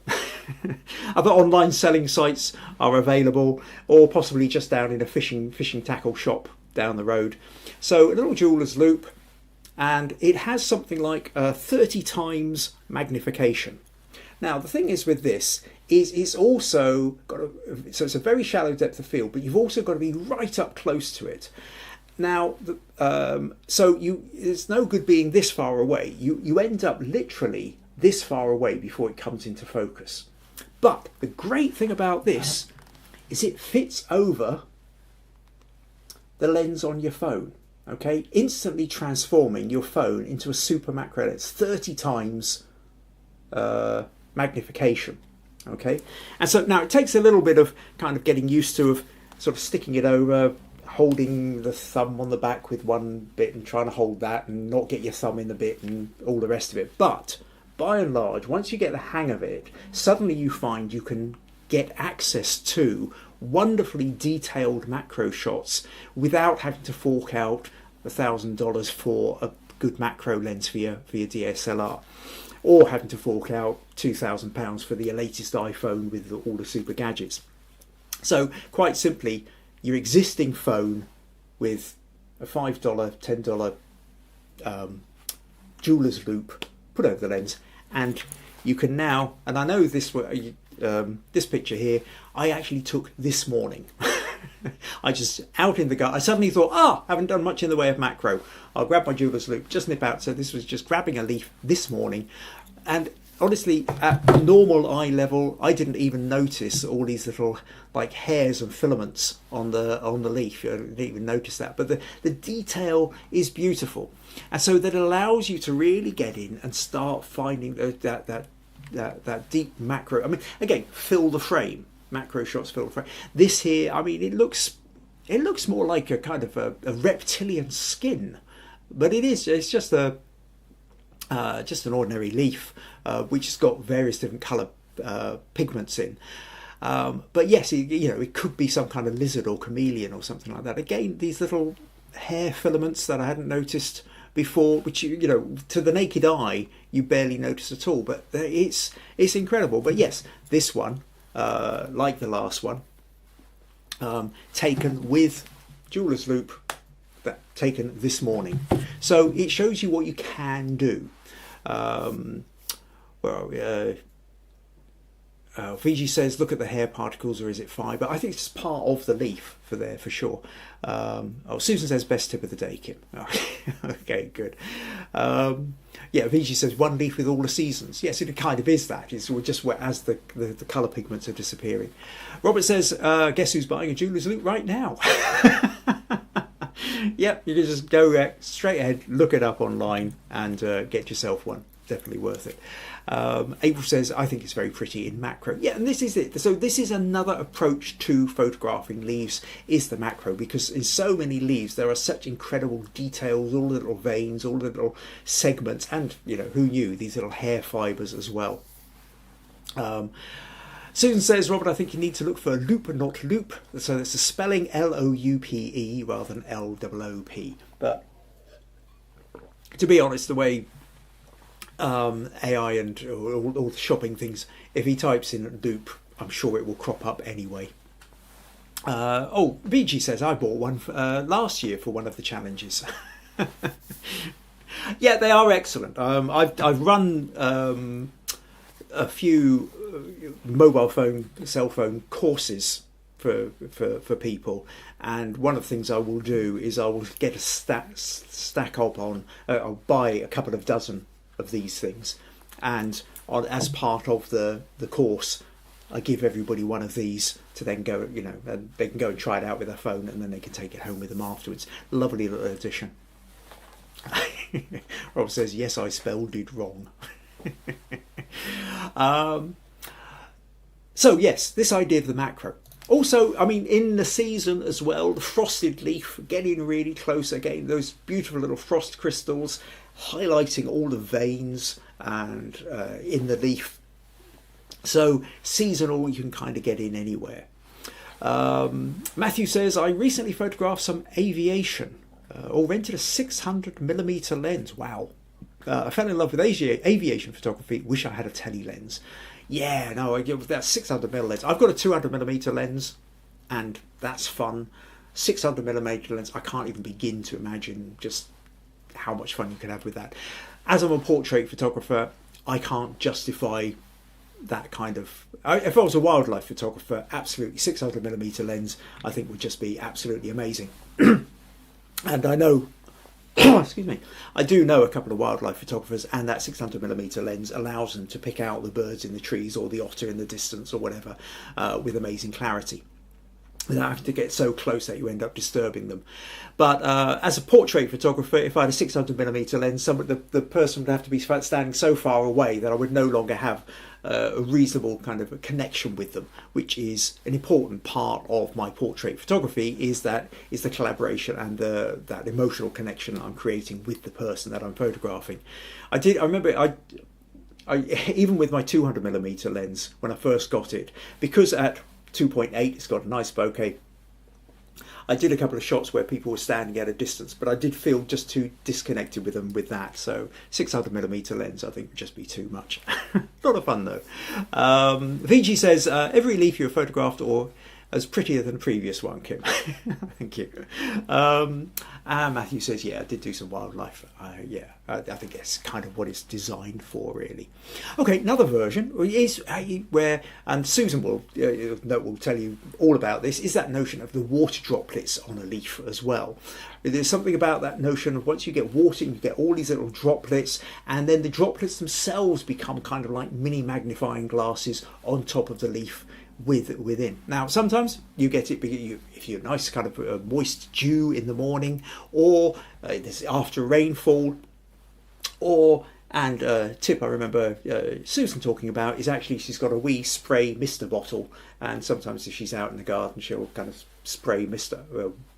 Speaker 1: other online selling sites are available, or possibly just down in a fishing tackle shop down the road. So a little jeweler's loupe, and it has something like 30 times magnification. Now the thing is with this is it's also got so it's a very shallow depth of field, but you've also got to be right up close to it. Now, it's no good being this far away. You end up literally this far away before it comes into focus. But the great thing about this is it fits over the lens on your phone, okay? Instantly transforming your phone into a super macro lens, 30 times magnification, okay? And so now it takes a little bit of kind of getting used to, of sort of sticking it over, holding the thumb on the back with one bit and trying to hold that and not get your thumb in the bit and all the rest of it. But by and large, once you get the hang of it, suddenly you find you can get access to wonderfully detailed macro shots without having to fork out $1,000 for a good macro lens for your DSLR, or having to fork out £2,000 for the latest iPhone with all the super gadgets. So quite simply, your existing phone with a $5, $10 jeweler's loupe put over the lens, and you can now, and I know this picture here I actually took this morning. I just out in the garden, I suddenly thought, I haven't done much in the way of macro, I'll grab my jeweler's loupe, just nip out. So this was just grabbing a leaf this morning, and honestly at normal eye level I didn't even notice all these little like hairs and filaments on the leaf. I didn't even notice that, but the detail is beautiful. And so that allows you to really get in and start finding that deep macro. I mean, again, fill the frame. Macro shots fill the frame. This here, I mean, it looks more like a kind of a reptilian skin, but it's just an ordinary leaf, which has got various different colour pigments in. But yes, it could be some kind of lizard or chameleon or something like that. Again, these little hair filaments that I hadn't noticed before, which to the naked eye you barely notice at all, but it's incredible. But yes, this one, like the last one, taken with jeweler's loupe, taken this morning. So it shows you what you can do. Fiji says, look at the hair particles, or is it fibre? I think it's part of the leaf for sure. Susan says, best tip of the day, Kim. Okay, good. Fiji says, one leaf with all the seasons. Yes, it kind of is that. It's just as the colour pigments are disappearing. Robert says, guess who's buying a jeweler's loupe right now? Yep, you can just go straight ahead, look it up online, and get yourself one. Definitely worth it. April says, I think it's very pretty in macro. Yeah, and this is it. So this is another approach to photographing leaves, is the macro, because in so many leaves there are such incredible details, all the little veins, all the little segments, and who knew, these little hair fibres as well. Susan says, Robert, I think you need to look for loupe and not loop. So it's the spelling Loupe rather than Loop. But to be honest, the way AI and all the shopping things, if he types in loupe, I'm sure it will crop up anyway. VG says, I bought one last year for one of the challenges. Yeah, they are excellent. I've run a few cell phone courses for people, and one of the things I will do is I will get a stack up on. I'll buy a couple of dozen of these things, and as part of the course, I give everybody one of these to then go, and they can go and try it out with their phone, and then they can take it home with them afterwards. Lovely little addition. Rob says, yes, I spelled it wrong. So yes, this idea of the macro. Also, I mean, in the season as well, the frosted leaf, getting really close again, those beautiful little frost crystals, highlighting all the veins and in the leaf. So seasonal, you can kind of get in anywhere. Matthew says, I recently photographed some aviation, or rented a 600mm lens. Wow. I fell in love with aviation photography. Wish I had a tele lens. Yeah, no, that 600mm lens. I've got a 200mm lens, and that's fun. 600mm lens, I can't even begin to imagine just how much fun you can have with that. As I'm a portrait photographer, I can't justify that kind of... If I was a wildlife photographer, absolutely, 600mm lens, I think would just be absolutely amazing. And I know... excuse me, I do know a couple of wildlife photographers, and that 600mm lens allows them to pick out the birds in the trees or the otter in the distance or whatever with amazing clarity, without having to get so close that you end up disturbing them. But as a portrait photographer, if I had a 600mm lens, the person would have to be standing so far away that I would no longer have a reasonable kind of a connection with them, which is an important part of my portrait photography, is the collaboration and that emotional connection that I'm creating with the person that I'm photographing. I remember even with my 200mm lens, when I first got it, because at 2.8 it's got a nice bokeh, I did a couple of shots where people were standing at a distance, but I did feel just too disconnected with them with that. So 600mm lens, I think, would just be too much. A lot of fun though. VG says, every leaf you have photographed or as prettier than the previous one, Kim. Thank you. Matthew says, yeah, I did do some wildlife. I think that's kind of what it's designed for, really. Okay, another version is where, and Susan will tell you all about this, is that notion of the water droplets on a leaf as well. There's something about that notion of once you get water, you get all these little droplets, and then the droplets themselves become kind of like mini magnifying glasses on top of the leaf within. Now sometimes you get it if you're nice kind of moist dew in the morning, or after rainfall, and tip I remember Susan talking about is actually she's got a wee spray mister bottle, and sometimes if she's out in the garden she'll kind of spray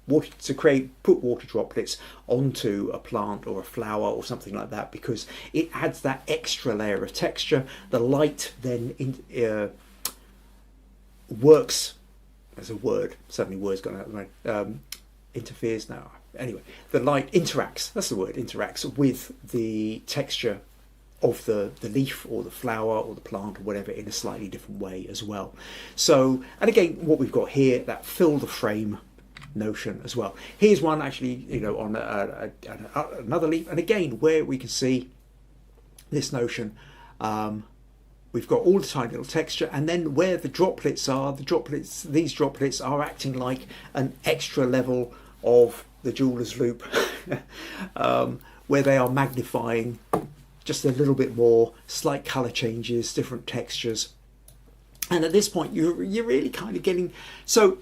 Speaker 1: water to put water droplets onto a plant or a flower or something like that, because it adds that extra layer of texture. The light then works as a word, suddenly words gone out of my interferes now. Anyway, the light interacts, that's the word, interacts with the texture of the leaf or the flower or the plant or whatever in a slightly different way as well. So, and again, what we've got here, that fill the frame notion as well. Here's one actually, you know, on another leaf, and again, where we can see this notion, we've got all the tiny little texture, and then where the droplets are, these droplets are acting like an extra level of the jeweler's loupe, where they are magnifying just a little bit more, slight color changes, different textures. And at this point, you're really kind of getting, so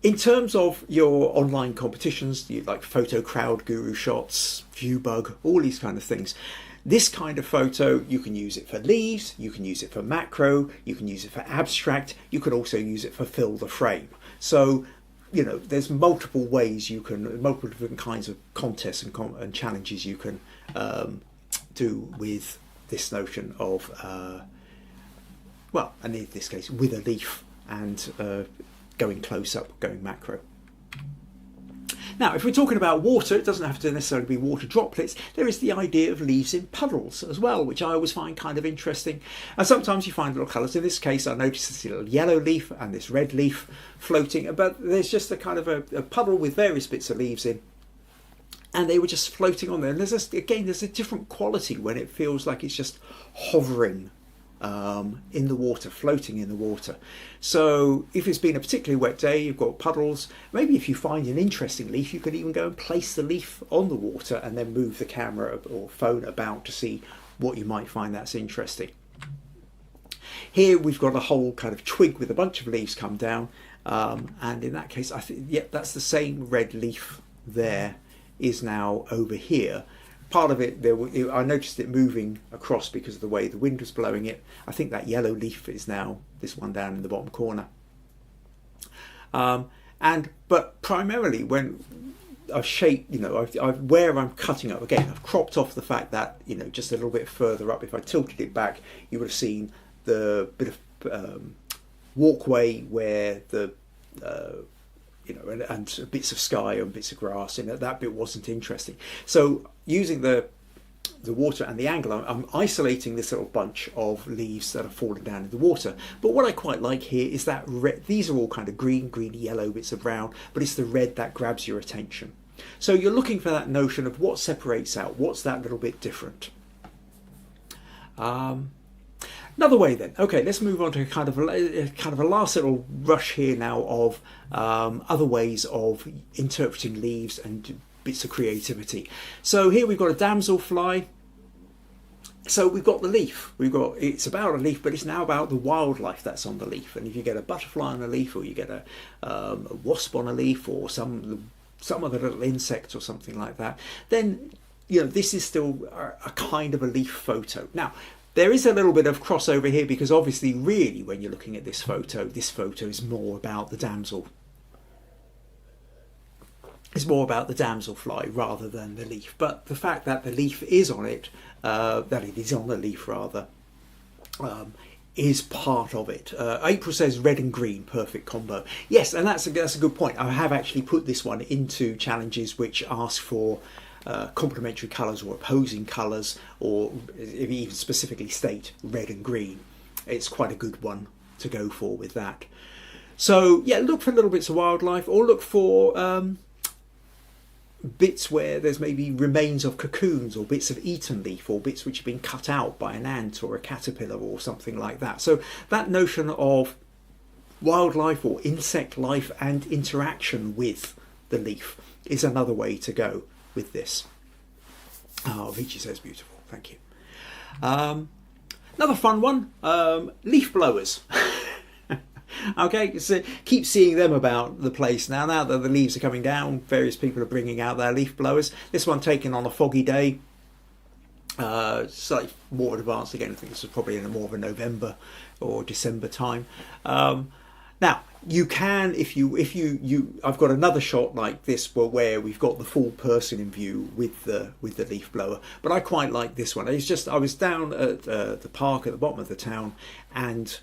Speaker 1: in terms of your online competitions, like Photo Crowd, Guru Shots, Viewbug, all these kind of things, this kind of photo, you can use it for leaves, you can use it for macro, you can use it for abstract, you could also use it for fill the frame. So, you know, there's multiple ways you can, multiple different kinds of contests and challenges you can do with this notion of, well, and in this case, with a leaf and going close up, going macro. Now, if we're talking about water, it doesn't have to necessarily be water droplets. There is the idea of leaves in puddles as well, which I always find kind of interesting. And sometimes you find little colours. In this case, I noticed this little yellow leaf and this red leaf floating, but there's just a kind of a puddle with various bits of leaves in. And they were just floating on there. And there's a different quality when it feels like it's just hovering in the water, floating in the water. So if it's been a particularly wet day, you've got puddles, maybe if you find an interesting leaf, you could even go and place the leaf on the water and then move the camera or phone about to see what you might find that's interesting. Here we've got a whole kind of twig with a bunch of leaves come down, and in that case, I think, yeah, that's the same red leaf there is now over here. Part of it, I noticed it moving across because of the way the wind was blowing it. I think that yellow leaf is now this one down in the bottom corner. But primarily when I've shaped, you know, where I'm cutting up, again, I've cropped off the fact that, you know, just a little bit further up, if I tilted it back, you would have seen the bit of walkway where the you know, and bits of sky and bits of grass, and that bit wasn't interesting. So using the water and the angle, I'm isolating this little bunch of leaves that are falling down in the water. But what I quite like here is that red, these are all kind of green, greeny, yellow, bits of brown, but it's the red that grabs your attention. So you're looking for that notion of what separates out, what's that little bit different. Another way then, okay, let's move on to kind of a last little rush here now of other ways of interpreting leaves and bits of creativity. So here we've got a damselfly. So we've got the leaf. It's about a leaf, but it's now about the wildlife that's on the leaf. And if you get a butterfly on a leaf, or you get a wasp on a leaf, or some other little insect or something like that, then, you know, this is still a kind of a leaf photo. Now, there is a little bit of crossover here because obviously, really, when you're looking at this photo is more about the damsel. It's more about the damselfly rather than the leaf. But the fact that the leaf is on it, that it is on the leaf rather, is part of it. April says red and green, perfect combo. Yes, and that's a good point. I have actually put this one into challenges which ask for complementary colours or opposing colours, or if you even specifically state red and green. It's quite a good one to go for with that. So yeah, look for little bits of wildlife, or look for bits where there's maybe remains of cocoons, or bits of eaten leaf, or bits which have been cut out by an ant or a caterpillar or something like that. So that notion of wildlife or insect life and interaction with the leaf is another way to go with this. Oh, Vici says beautiful, thank you. Another fun one, leaf blowers. Okay, so keep seeing them about the place now. Now that the leaves are coming down, various people are bringing out their leaf blowers. This one taken on a foggy day, slightly more advanced again. I think this was probably in more of a November or December time. Now you can, if you, I've got another shot like this where we've got the full person in view with the leaf blower, but I quite like this one. It's just I was down at the park at the bottom of the town, and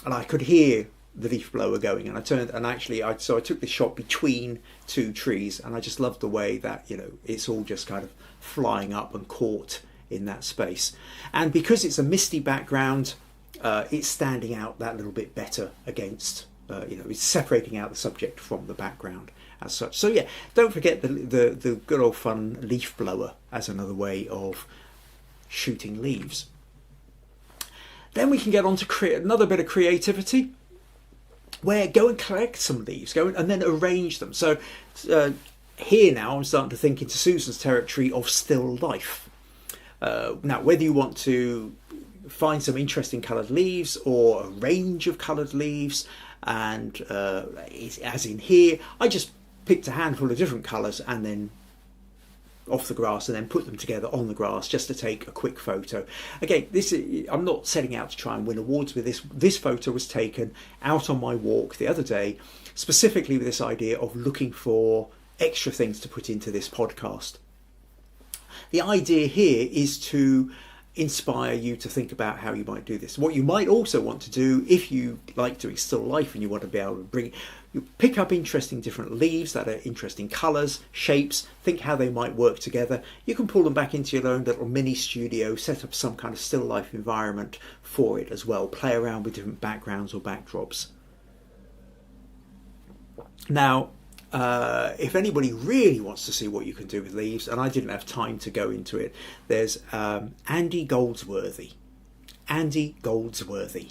Speaker 1: I could hear the leaf blower going, and I turned and actually I took this shot between two trees, and I just loved the way that, you know, it's all just kind of flying up and caught in that space. And because it's a misty background, it's standing out that little bit better against, it's separating out the subject from the background as such. So yeah, don't forget the good old fun leaf blower as another way of shooting leaves. Then we can get on to create another bit of creativity, where go and collect some leaves, and then arrange them. So here now I'm starting to think into Susan's territory of still life. Now, whether you want to find some interesting coloured leaves or a range of coloured leaves, and as in here, I just picked a handful of different colours and then off the grass and then put them together on the grass just to take a quick photo. Again, I'm not setting out to try and win awards with this. This photo was taken out on my walk the other day, specifically with this idea of looking for extra things to put into this podcast. The idea here is to inspire you to think about how you might do this. What you might also want to do, if you like doing still life and you want to be able to you pick up interesting different leaves that are interesting colours, shapes, think how they might work together. You can pull them back into your own little mini studio, set up some kind of still life environment for it as well, play around with different backgrounds or backdrops. Now, if anybody really wants to see what you can do with leaves, and I didn't have time to go into it, there's Andy Goldsworthy. Andy Goldsworthy.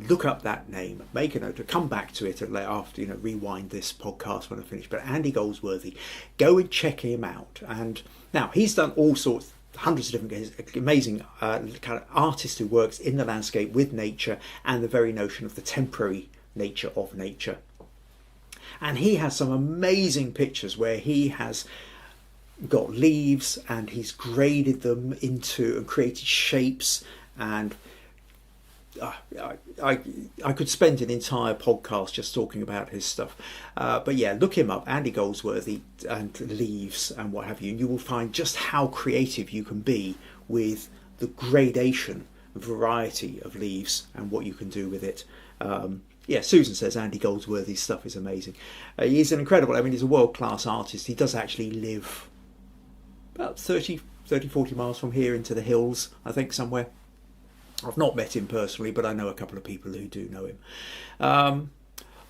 Speaker 1: Look up that name, make a note, come back to it after, rewind this podcast when I finish. But Andy Goldsworthy, go and check him out. And now he's done all sorts, hundreds of different amazing kind of artist who works in the landscape with nature and the very notion of the temporary nature of nature. And he has some amazing pictures where he has got leaves and he's graded them into and created shapes, and I could spend an entire podcast just talking about his stuff. But yeah, look him up, Andy Goldsworthy, and leaves and what have you, and you will find just how creative you can be with the gradation and variety of leaves and what you can do with it. Yeah, Susan says Andy Goldsworthy's stuff is amazing. He's an incredible, he's a world-class artist. He does actually live about 30, 40 miles from here into the hills, I think, somewhere. I've not met him personally, but I know a couple of people who do know him.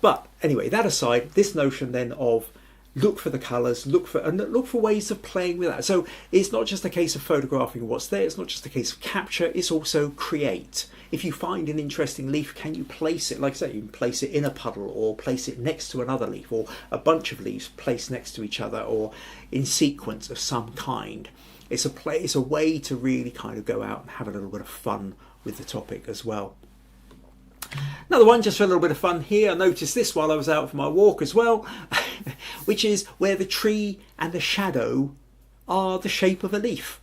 Speaker 1: But anyway, that aside, this notion then of look for the colours, look for ways of playing with that. So it's not just a case of photographing what's there, it's not just a case of capture, it's also create. If you find an interesting leaf, can you place it, like I say, you can place it in a puddle or place it next to another leaf, or a bunch of leaves placed next to each other or in sequence of some kind. It's a way to really kind of go out and have a little bit of fun with the topic as well. Another one just for a little bit of fun here, I noticed this while I was out for my walk as well, which is where the tree and the shadow are the shape of a leaf.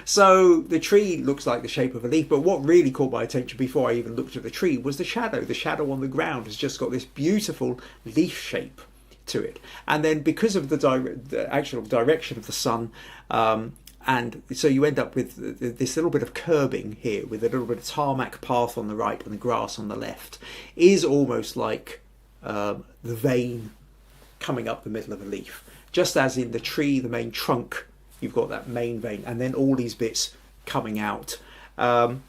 Speaker 1: So the tree looks like the shape of a leaf, but what really caught my attention before I even looked at the tree was the shadow. The shadow on the ground has just got this beautiful leaf shape to it. And then because of the actual direction of the sun, and so you end up with this little bit of curbing here, with a little bit of tarmac path on the right and the grass on the left, is almost like the vein coming up the middle of a leaf. Just as in the tree, the main trunk, you've got that main vein, and then all these bits coming out. And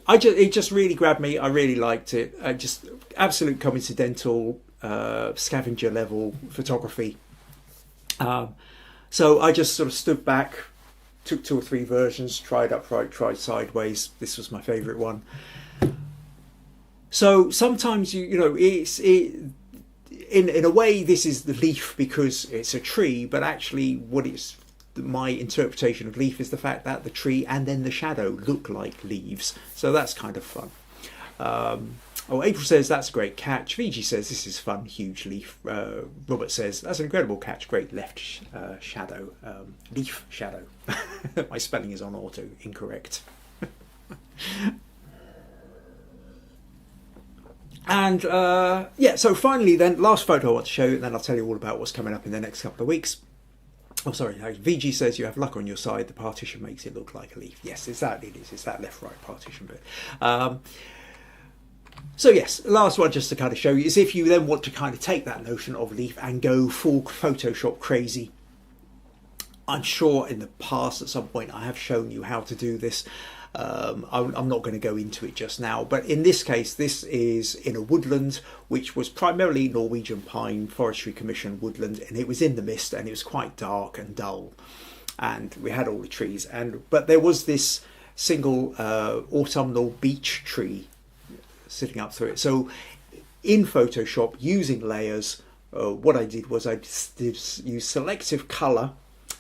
Speaker 1: it just really grabbed me. I really liked it. Just absolute coincidental scavenger level photography. So I just sort of stood back, took 2 or 3 versions, tried upright, tried sideways. This was my favourite one. So sometimes in a way this is the leaf because it's a tree, but actually what it's my interpretation of leaf is the fact that the tree and then the shadow look like leaves. So that's kind of fun. April says that's a great catch. VG says this is fun, huge leaf. Robert says that's an incredible catch, great left shadow, leaf shadow. My spelling is on auto, incorrect. And so finally then, last photo I want to show you, and then I'll tell you all about what's coming up in the next couple of weeks. Oh, sorry, VG says you have luck on your side. The partition makes it look like a leaf. Yes, it's that left-right partition bit. So yes, last one just to kind of show you is if you then want to kind of take that notion of leaf and go full Photoshop crazy, I'm sure in the past at some point I have shown you how to do this. I'm not going to go into it just now, but in this case this is in a woodland which was primarily Norwegian Pine Forestry Commission woodland, and it was in the mist and it was quite dark and dull, and we had all the trees, but there was this single autumnal beech tree sitting up through it. So in Photoshop, using layers, what I did was I did use selective colour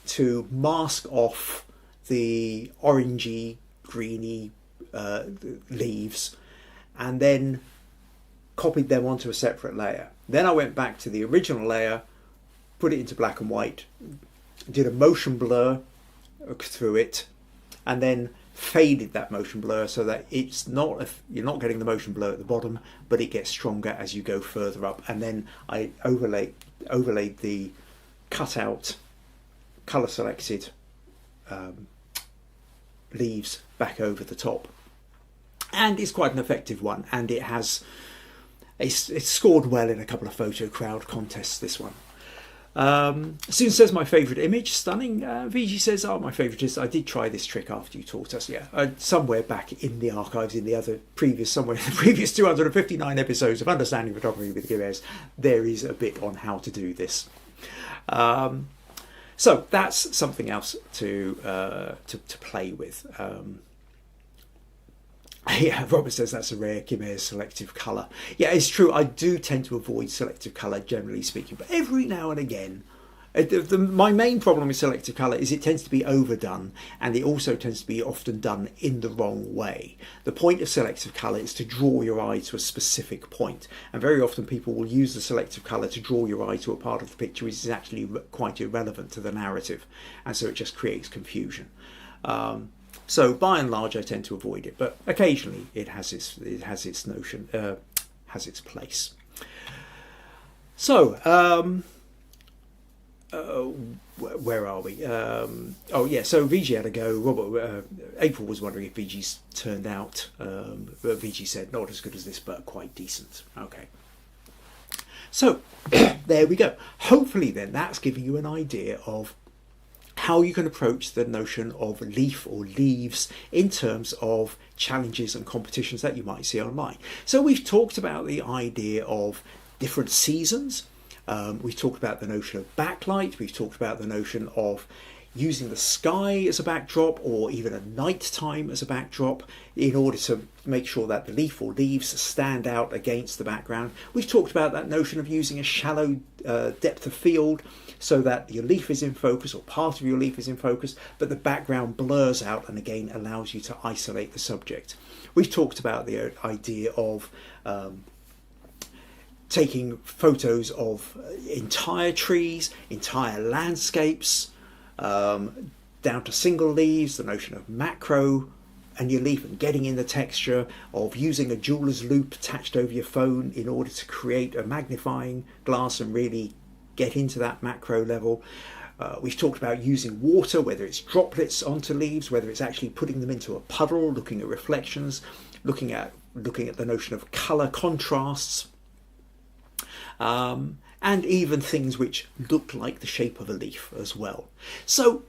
Speaker 1: to mask off the orangey, greeny leaves, and then copied them onto a separate layer. Then I went back to the original layer, put it into black and white, did a motion blur through it, and then faded that motion blur so that it's not, you're not getting the motion blur at the bottom, but it gets stronger as you go further up. And then I overlaid the cut out, colour selected leaves back over the top, and it's quite an effective one, and it's scored well in a couple of photo crowd contests, this one. Susan says my favourite image, stunning. VG says, oh, my favourite is, I did try this trick after you taught us. Yeah, somewhere back in the archives, in the previous 259 episodes of Understanding Photography with Ayres, there is a bit on how to do this. So that's something else to play with. Yeah, Robert says that's a rare Kim Ayres selective colour. Yeah, it's true. I do tend to avoid selective colour, generally speaking, but every now and again. My main problem with selective colour is it tends to be overdone, and it also tends to be often done in the wrong way. The point of selective colour is to draw your eye to a specific point, and very often people will use the selective colour to draw your eye to a part of the picture which is actually quite irrelevant to the narrative, and so it just creates confusion. So by and large, I tend to avoid it, but occasionally it has its notion, has its place. So where are we? Oh yeah, so VG had a go. Robert, April was wondering if VG's turned out. VG said not as good as this, but quite decent. Okay. So there we go. Hopefully then that's giving you an idea of how you can approach the notion of leaf or leaves in terms of challenges and competitions that you might see online. So we've talked about the idea of different seasons. We've talked about the notion of backlight. We've talked about the notion of using the sky as a backdrop, or even a night time as a backdrop, in order to make sure that the leaf or leaves stand out against the background. We've talked about that notion of using a shallow depth of field so that your leaf is in focus, or part of your leaf is in focus, but the background blurs out and again allows you to isolate the subject. We've talked about the idea of taking photos of entire trees, entire landscapes, down to single leaves, the notion of macro and your leaf, and getting in the texture, of using a jeweler's loupe attached over your phone in order to create a magnifying glass and really get into that macro level. We've talked about using water, whether it's droplets onto leaves, whether it's actually putting them into a puddle, looking at reflections, looking at the notion of colour contrasts, and even things which look like the shape of a leaf as well. So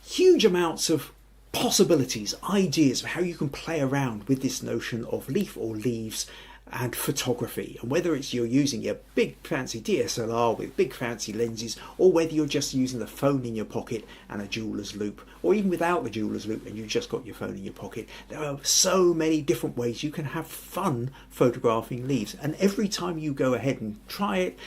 Speaker 1: huge amounts of possibilities, ideas of how you can play around with this notion of leaf or leaves and photography, and whether it's you're using your big fancy DSLR with big fancy lenses, or whether you're just using the phone in your pocket and a jeweler's loupe, or even without the jeweler's loupe and you've just got your phone in your pocket. There are so many different ways you can have fun photographing leaves, and every time you go ahead and try it,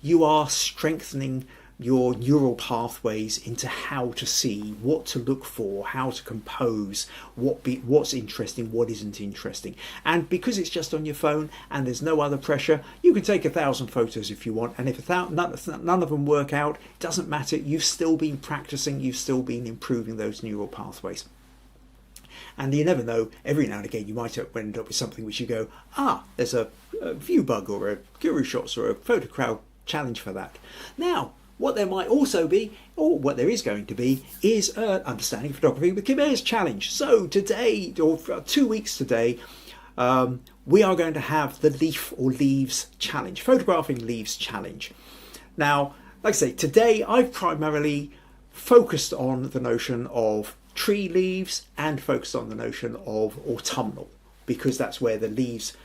Speaker 1: you are strengthening your neural pathways into how to see, what to look for, how to compose, what's interesting, what isn't interesting. And because it's just on your phone and there's no other pressure, you can take 1,000 photos if you want, and if none of them work out, it doesn't matter. You've still been practicing, you've still been improving those neural pathways. And you never know, every now and again you might end up with something which you go, there's a view bug or a Guru Shots or a Photo Crowd challenge for that. Now, what there might also be, or what there is going to be, is Understanding Photography with Kim Ayres challenge. So today, or 2 weeks today, we are going to have the Leaf or Leaves challenge, Photographing Leaves challenge. Now, like I say, today I've primarily focused on the notion of tree leaves and focused on the notion of autumnal, because that's where the leaves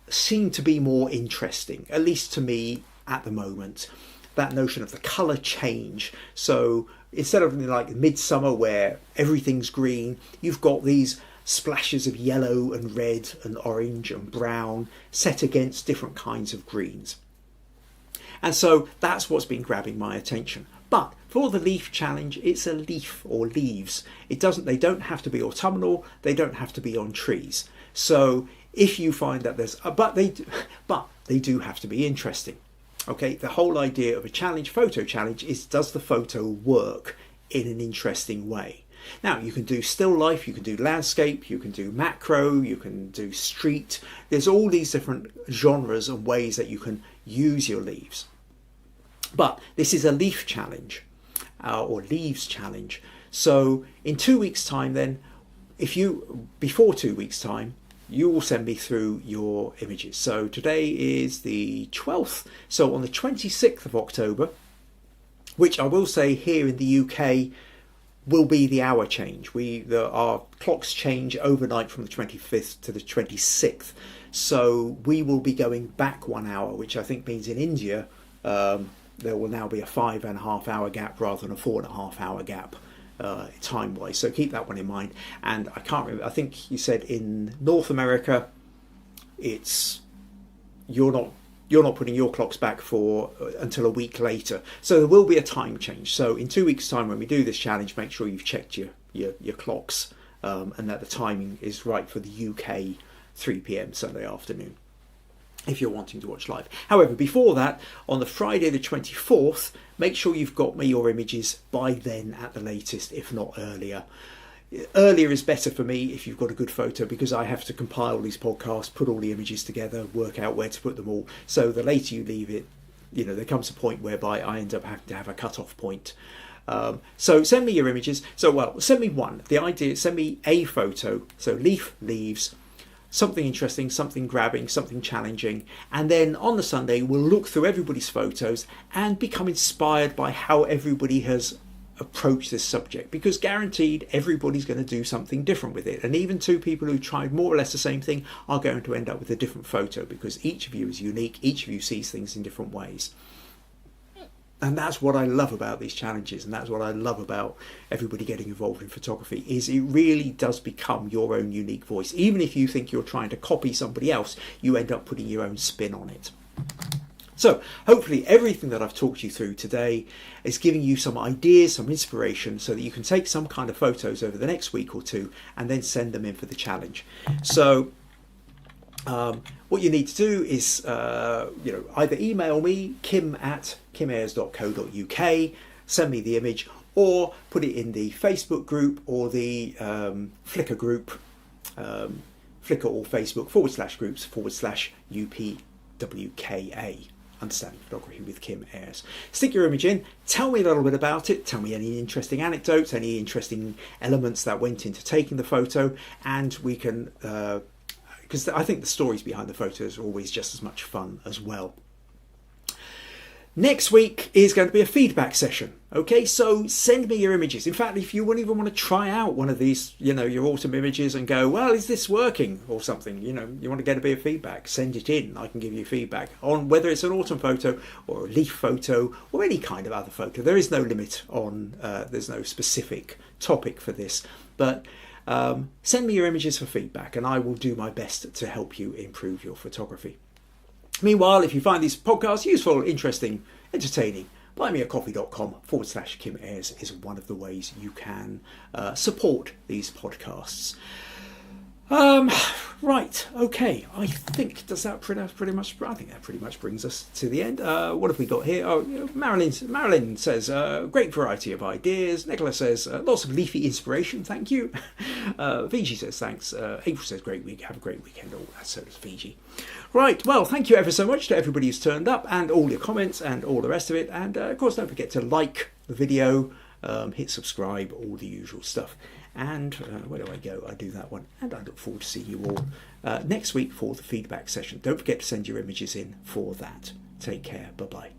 Speaker 1: seem to be more interesting, at least to me at the moment. That notion of the colour change. So instead of like midsummer where everything's green, you've got these splashes of yellow and red and orange and brown set against different kinds of greens. And so that's what's been grabbing my attention. But for the leaf challenge, it's a leaf or leaves. They don't have to be autumnal, they don't have to be on trees. So if you find that but they do have to be interesting. Okay, the whole idea of a challenge, photo challenge, is does the photo work in an interesting way? Now, you can do still life, you can do landscape, you can do macro, you can do street. There's all these different genres and ways that you can use your leaves. But this is a leaf challenge or leaves challenge. So in 2 weeks' time then, before 2 weeks' time, you will send me through your images. So today is the 12th. So on the 26th of October, which I will say here in the UK will be the hour change. Our clocks change overnight from the 25th to the 26th. So we will be going back 1 hour, which I think means in India, there will now be a 5.5 hour gap rather than a 4.5 hour gap. Time-wise, so keep that one in mind. And I can't remember, I think you said in North America you're not putting your clocks back for until a week later, so there will be a time change. So in 2 weeks' time when we do this challenge, make sure you've checked your clocks and that the timing is right for the UK 3 p.m. Sunday afternoon if you're wanting to watch live. However, before that, on the Friday the 24th, make sure you've got me your images by then at the latest, if not earlier. Earlier is better for me if you've got a good photo, because I have to compile these podcasts, put all the images together, work out where to put them all. So the later you leave it, there comes a point whereby I end up having to have a cut-off point. So send me your images. Send me one. The idea is send me a photo. So leaf, leaves, something interesting, something grabbing, something challenging. And then on the Sunday, we'll look through everybody's photos and become inspired by how everybody has approached this subject, because guaranteed everybody's going to do something different with it. And even two people who tried more or less the same thing are going to end up with a different photo, because each of you is unique. Each of you sees things in different ways. And that's what I love about these challenges, and that's what I love about everybody getting involved in photography, is it really does become your own unique voice. Even if you think you're trying to copy somebody else, you end up putting your own spin on it. So hopefully everything that I've talked you through today is giving you some ideas, some inspiration, so that you can take some kind of photos over the next week or two and then send them in for the challenge. So what you need to do is either email me, kim@kimayres.co.uk, send me the image, or put it in the Facebook group or the Flickr group, Flickr or Facebook /groups/UPwKA. Understanding Photography with Kim Ayres. Stick your image in, tell me a little bit about it, tell me any interesting anecdotes, any interesting elements that went into taking the photo, and we can, because I think the stories behind the photos are always just as much fun as well. Next week is going to be a feedback session. Okay, so send me your images. In fact, if you wouldn't even want to try out one of these, your autumn images and go, well, is this working or something? You want to get a bit of feedback, send it in. I can give you feedback on whether it's an autumn photo or a leaf photo or any kind of other photo. There is no limit on, there's no specific topic for this, but send me your images for feedback and I will do my best to help you improve your photography. Meanwhile, if you find these podcasts useful, interesting, entertaining, buymeacoffee.com/Kim Ayres is one of the ways you can support these podcasts. Right, okay, I think that pretty much brings us to the end. What have we got here? Marilyn says, great variety of ideas. Nicola says, lots of leafy inspiration, thank you. Fiji says, thanks. April says, great week, have a great weekend. Oh, so does Fiji. Right, well, thank you ever so much to everybody who's turned up and all your comments and all the rest of it. And of course, don't forget to like the video, hit subscribe, all the usual stuff. And where do I go? I do that one. And I look forward to seeing you all next week for the feedback session. Don't forget to send your images in for that. Take care. Bye-bye.